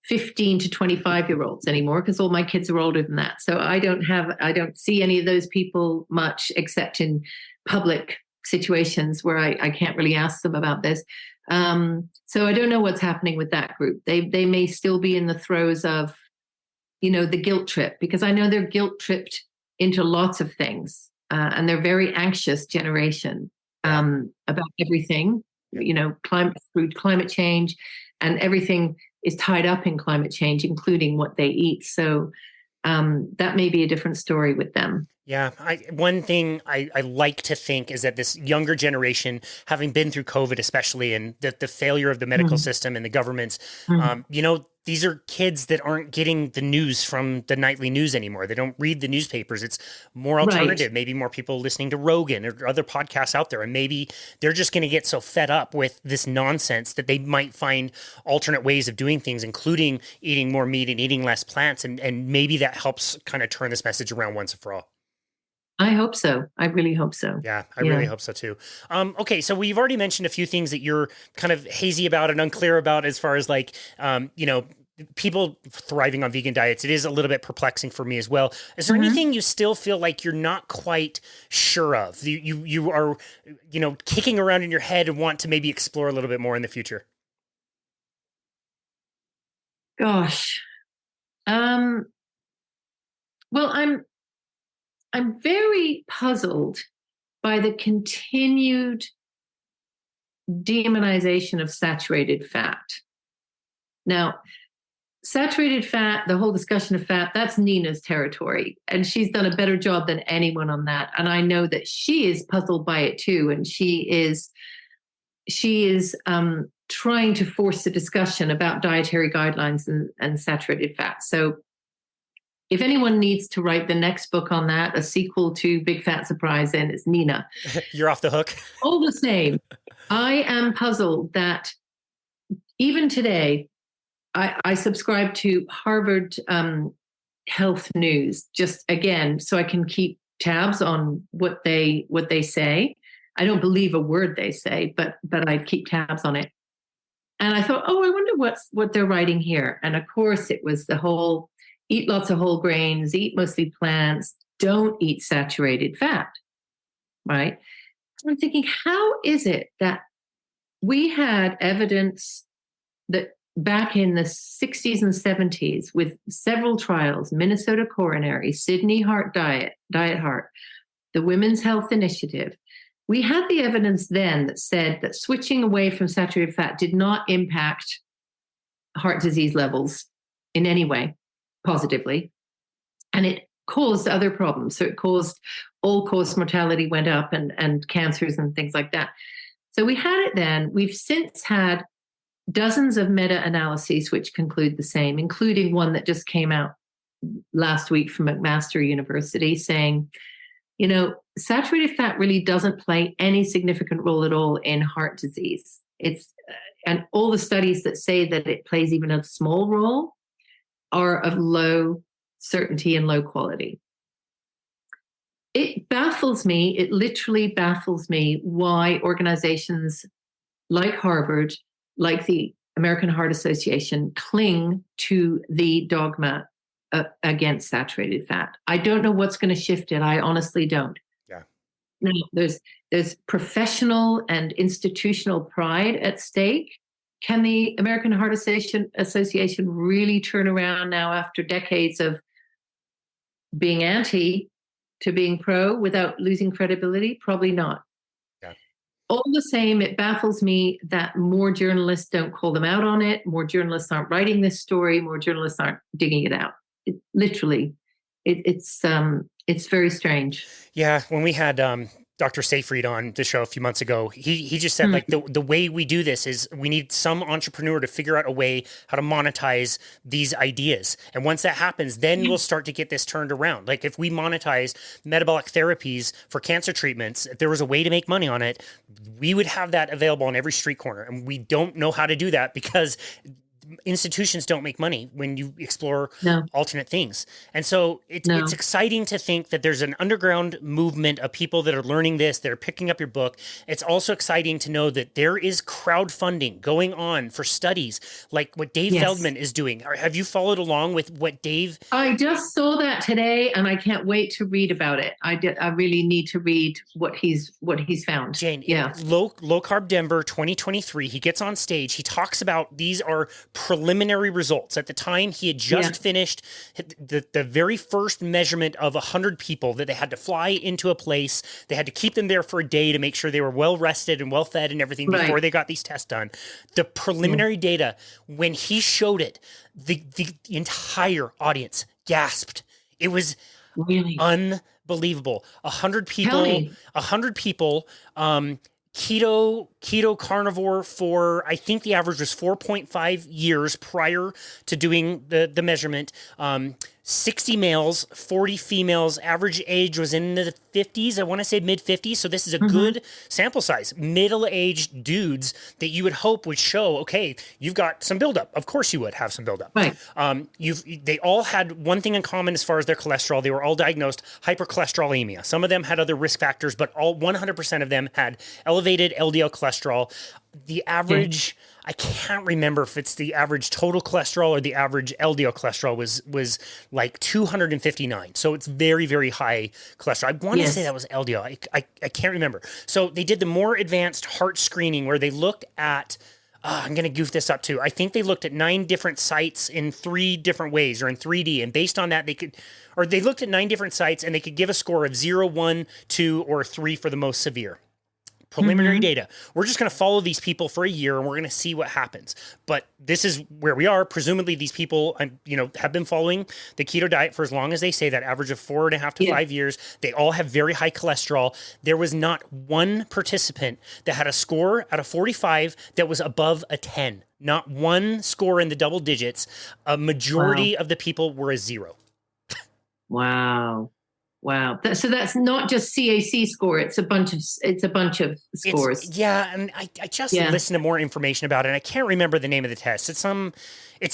15 to 25-year-olds anymore because all my kids are older than that. So I don't see any of those people much except in public situations where I can't really ask them about this. So I don't know what's happening with that group. They may still be in the throes of, the guilt trip, because I know they're guilt tripped into lots of things. And they're very anxious generation about everything, climate change, and everything is tied up in climate change, including what they eat. So that may be a different story with them. Yeah, one thing I like to think is that this younger generation, having been through COVID especially, and the failure of the medical system and the governments, these are kids that aren't getting the news from the nightly news anymore. They don't read the newspapers. It's more alternative, maybe more people listening to Rogan or other podcasts out there. And maybe they're just going to get so fed up with this nonsense that they might find alternate ways of doing things, including eating more meat and eating less plants. And maybe that helps kind of turn this message around once and for all. I hope so. I really hope so. Yeah, I really hope so too. Okay, so we've already mentioned a few things that you're kind of hazy about and unclear about as far as people thriving on vegan diets. It is a little bit perplexing for me as well. Is there anything you still feel like you're not quite sure of? You are, kicking around in your head and want to maybe explore a little bit more in the future? Gosh. Well, I'm very puzzled by the continued demonization of saturated fat. Now, saturated fat, the whole discussion of fat, that's Nina's territory. And she's done a better job than anyone on that. And I know that she is puzzled by it too. And she is trying to force a discussion about dietary guidelines and saturated fat. So if anyone needs to write the next book on that, a sequel to Big Fat Surprise, then it's Nina. You're off the hook. All the same, I am puzzled that even today, I subscribe to Harvard Health News, just again, so I can keep tabs on what they say. I don't believe a word they say, but I keep tabs on it. And I thought, I wonder what they're writing here. And of course, it was the whole eat lots of whole grains, eat mostly plants, don't eat saturated fat, right? I'm thinking, how is it that we had evidence that back in the 60s and 70s with several trials, Minnesota Coronary, Sydney Heart Diet Heart, the Women's Health Initiative, we had the evidence then that said that switching away from saturated fat did not impact heart disease levels in any way positively. And it caused other problems. So it caused all-cause mortality went up and cancers and things like that. So we had it then. We've since had dozens of meta-analyses which conclude the same, including one that just came out last week from McMaster University saying, saturated fat really doesn't play any significant role at all in heart disease. And all the studies that say that it plays even a small role are of low certainty and low quality. It baffles me, it literally baffles me why organizations like Harvard, like the American Heart Association, cling to the dogma against saturated fat. I don't know what's going to shift it. I honestly don't. Yeah. Now, there's professional and institutional pride at stake. Can the American Heart Association really turn around now after decades of being anti to being pro without losing credibility? Probably not. Yeah. All the same, it baffles me that more journalists don't call them out on it. More journalists aren't writing this story. More journalists aren't digging it out. It's very strange. Yeah. When we had Dr. Seyfried on the show a few months ago. He just said, like, the way we do this is we need some entrepreneur to figure out a way how to monetize these ideas. And once that happens, then we'll start to get this turned around. Like, if we monetize metabolic therapies for cancer treatments, if there was a way to make money on it, we would have that available on every street corner. And we don't know how to do that because institutions don't make money when you explore alternate things. And so it's exciting to think that there's an underground movement of people that are learning this, that are picking up your book. It's also exciting to know that there is crowdfunding going on for studies like what Dave Feldman is doing. Have you followed along with what Dave? I just saw that today and I can't wait to read about it. I really need to read what he's found. Jayne, Low Carb Denver 2023, he gets on stage, he talks about these are preliminary results. At the time, he had just finished the very first measurement of 100 people that they had to fly into a place. They had to keep them there for a day to make sure they were well rested and well fed and everything before they got these tests done. The preliminary data, when he showed it, the entire audience gasped. It was really unbelievable. 100 people, keto carnivore for, I think the average was 4.5 years prior to doing the measurement. 60 males, 40 females, average age was in the 50s. I want to say mid 50s. So this is a good sample size, middle-aged dudes that you would hope would show, okay, you've got some buildup. Of course you would have some buildup. Right. They all had one thing in common as far as their cholesterol. They were all diagnosed hypercholesterolemia. Some of them had other risk factors, but all 100% of them had elevated LDL cholesterol. The average, I can't remember if it's the average total cholesterol or the average LDL cholesterol was like 259. So it's very, very high cholesterol. I want to say that was LDL. I can't remember. So they did the more advanced heart screening where they looked at, I'm going to goof this up too. I think they looked at 9 different sites in 3 different ways or in 3D. And based on that, they looked at 9 different sites and they could give a score of 0, 1, 2, or 3 for the most severe. Preliminary data. We're just going to follow these people for a year and we're going to see what happens. But this is where we are. Presumably these people, have been following the keto diet for as long as they say, that average of 4.5 to 5 years. They all have very high cholesterol. There was not one participant that had a score out of 45 that was above a 10. Not one score in the double digits. A majority of the people were a 0. Wow. So that's not just CAC score. It's a bunch of scores. And I just listened to more information about it. And I can't remember the name of the test. It's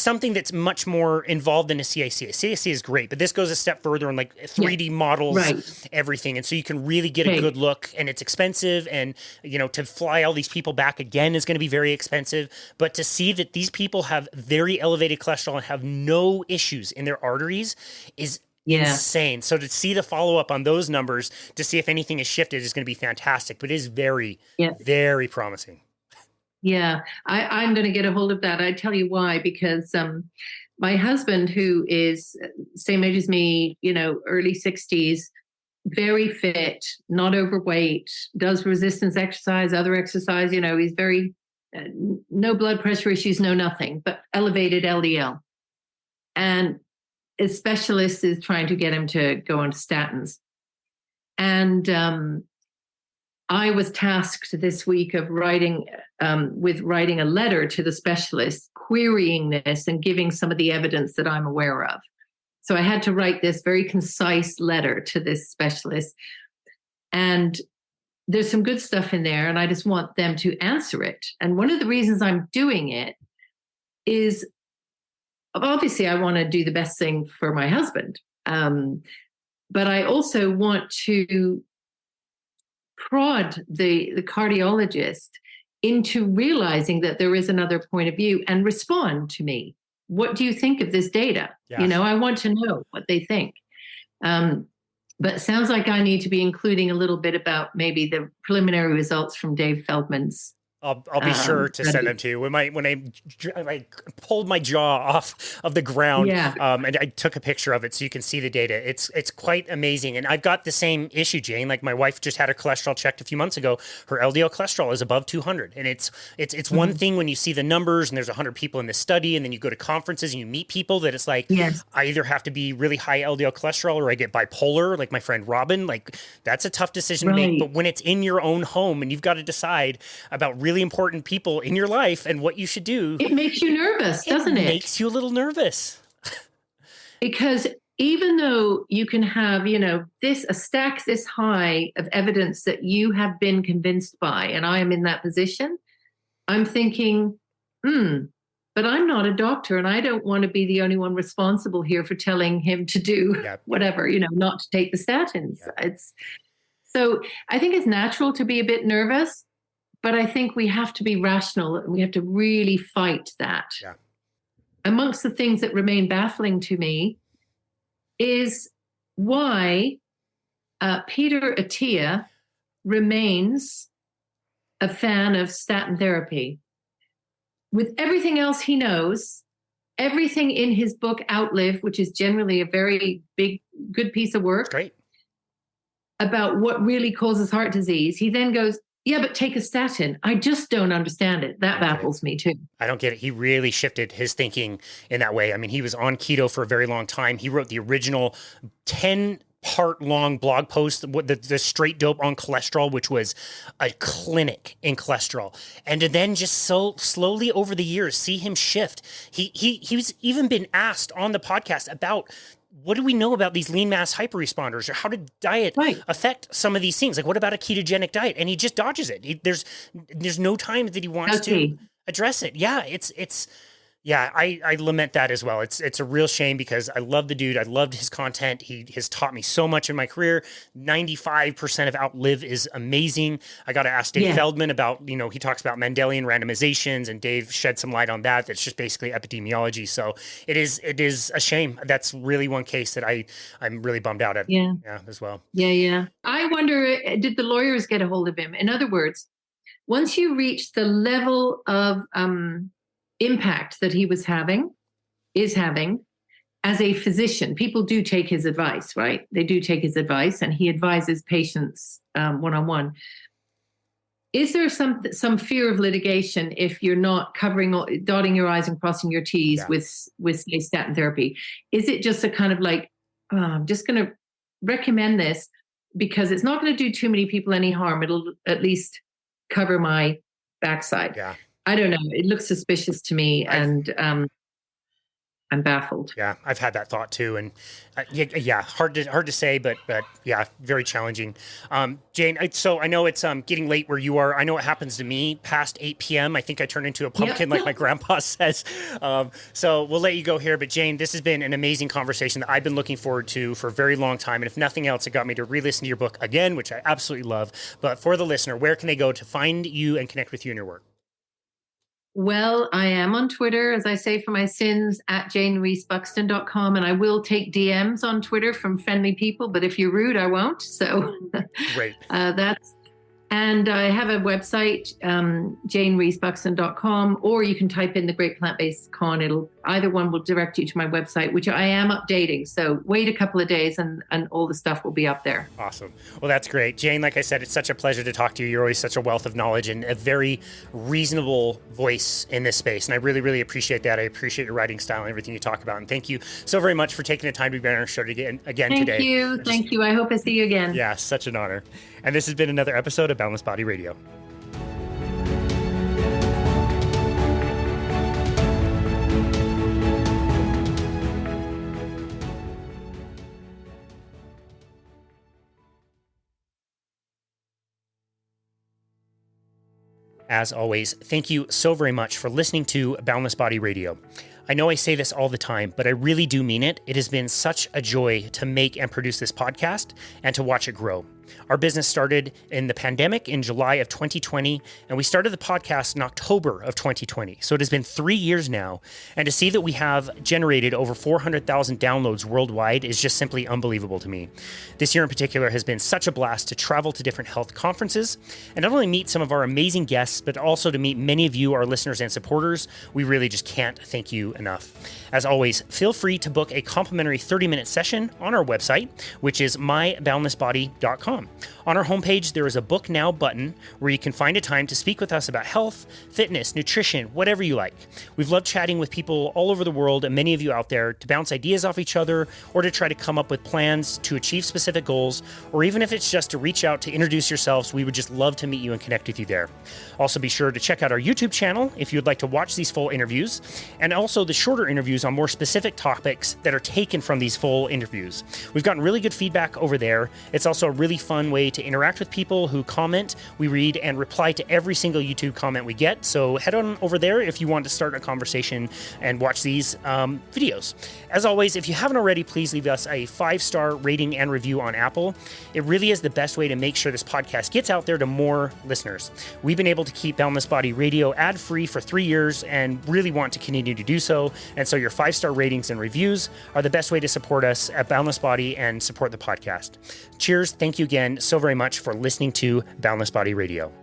something that's much more involved in a CAC. CAC is great, but this goes a step further and like 3D models everything. And so you can really get a good look, and it's expensive. And, to fly all these people back again is going to be very expensive. But to see that these people have very elevated cholesterol and have no issues in their arteries is insane. So to see the follow-up on those numbers to see if anything has shifted is going to be fantastic, but it is very, very promising. Yeah, I'm going to get a hold of that. I tell you why, because my husband, who is same age as me, early 60s, very fit, not overweight, does resistance exercise, other exercise, he's very, no blood pressure issues, no nothing, but elevated LDL. And a specialist is trying to get him to go on statins. And I was tasked this week of writing a letter to the specialist, querying this and giving some of the evidence that I'm aware of. So I had to write this very concise letter to this specialist. And there's some good stuff in there, and I just want them to answer it. And one of the reasons I'm doing it is, obviously, I want to do the best thing for my husband. But I also want to prod the cardiologist into realizing that there is another point of view and respond to me. What do you think of this data? Yeah. I want to know what they think. But it sounds like I need to be including a little bit about maybe the preliminary results from Dave Feldman's I'll be sure to send them to you. When I pulled my jaw off of the ground, Yeah. And I took a picture of it so you can see the data. It's quite amazing. And I've got the same issue, Jayne. Like my wife just had her cholesterol checked a few months ago. Her LDL cholesterol is above 200. And it's one thing when you see the numbers and there's 100 people in this study, and then you go to conferences and you meet people that it's like, Yes. I either have to be really high LDL cholesterol or I get bipolar, like my friend Robin. Like that's a tough decision to make. But when it's in your own home and you've got to decide about really important people in your life and what you should do, it makes you nervous, doesn't it? It makes you a little nervous. Because even though you can have, a stack this high of evidence that you have been convinced by, and I am in that position, I'm thinking, but I'm not a doctor and I don't want to be the only one responsible here for telling him to do whatever, not to take the statins. So I think it's natural to be a bit nervous, but I think we have to be rational and we have to really fight that. Yeah. Amongst the things that remain baffling to me is why Peter Attia remains a fan of statin therapy. With everything else he knows, everything in his book Outlive, which is generally a very good piece of work, great, about what really causes heart disease, he then goes, yeah, but take a statin. I just don't understand it. That baffles me too. I don't get it. He really shifted his thinking in that way. I mean, he was on keto for a very long time. He wrote the original 10-part long blog post, the straight dope on cholesterol, which was a clinic in cholesterol. And to then just so slowly over the years see him shift. He's even been asked on the podcast about, what do we know about these lean mass hyperresponders, or how did diet affect some of these things? Like, what about a ketogenic diet? And he just dodges it. There's no time that he wants to address it. Yeah, I lament that as well. It's a real shame because I love the dude. I loved his content. He has taught me so much in my career. 95% of Outlive is amazing. I got to ask Dave Feldman about, he talks about Mendelian randomizations, and Dave shed some light on that. That's just basically epidemiology. So it is a shame. That's really one case that I'm really bummed out at as well. Yeah. I wonder, did the lawyers get a hold of him? In other words, once you reach the level of impact that he is having as a physician, people do take his advice, right? They do take his advice, and he advises patients one-on-one. Is there some fear of litigation if you're not dotting your I's and crossing your T's with say, statin therapy? Is it just a kind of like, I'm just going to recommend this because it's not going to do too many people any harm. It'll at least cover my backside. Yeah. I don't know. It looks suspicious to me, and I'm baffled. Yeah, I've had that thought too, and hard to say, but yeah, very challenging. Jayne, so I know it's getting late where you are. I know it happens to me past 8 p.m. I think I turn into a pumpkin, like my grandpa says. So we'll let you go here, but Jayne, this has been an amazing conversation that I've been looking forward to for a very long time, and if nothing else, it got me to re-listen to your book again, which I absolutely love. But for the listener, where can they go to find you and connect with you and your work? Well, I am on Twitter, as I say, for my sins, at JayneReesBuxton.com. And I will take DMs on Twitter from friendly people, but if you're rude, I won't. So great. And I have a website, JayneReesBuxton.com, or you can type in the Great Plant-Based Con. Either one will direct you to my website, which I am updating. So wait a couple of days and all the stuff will be up there. Awesome. Well, that's great. Jayne, like I said, it's such a pleasure to talk to you. You're always such a wealth of knowledge and a very reasonable voice in this space. And I really, really appreciate that. I appreciate your writing style and everything you talk about. And thank you so very much for taking the time to be on our show again today. Thank you. I hope I see you again. Yeah, such an honor. And this has been another episode of Boundless Body Radio. As always, thank you so very much for listening to Boundless Body Radio. I know I say this all the time, but I really do mean it. It has been such a joy to make and produce this podcast and to watch it grow. Our business started in the pandemic in July of 2020, and we started the podcast in October of 2020. So it has been 3 years now. And to see that we have generated over 400,000 downloads worldwide is just simply unbelievable to me. This year in particular has been such a blast to travel to different health conferences and not only meet some of our amazing guests, but also to meet many of you, our listeners and supporters. We really just can't thank you enough. As always, feel free to book a complimentary 30-minute session on our website, which is myboundlessbody.com. On our homepage, there is a Book Now button where you can find a time to speak with us about health, fitness, nutrition, whatever you like. We've loved chatting with people all over the world and many of you out there to bounce ideas off each other or to try to come up with plans to achieve specific goals, or even if it's just to reach out to introduce yourselves, we would just love to meet you and connect with you there. Also, be sure to check out our YouTube channel if you'd like to watch these full interviews, and also the shorter interviews on more specific topics that are taken from these full interviews. We've gotten really good feedback over there. It's also a really fun way to interact with people who comment. We read and reply to every single YouTube comment we get. So head on over there if you want to start a conversation and watch these videos. As always, if you haven't already, please leave us a 5-star rating and review on Apple. It really is the best way to make sure this podcast gets out there to more listeners. We've been able to keep Boundless Body Radio ad-free for 3 years and really want to continue to do so. And so your 5-star ratings and reviews are the best way to support us at Boundless Body and support the podcast. Cheers. Thank you again so very much for listening to Boundless Body Radio.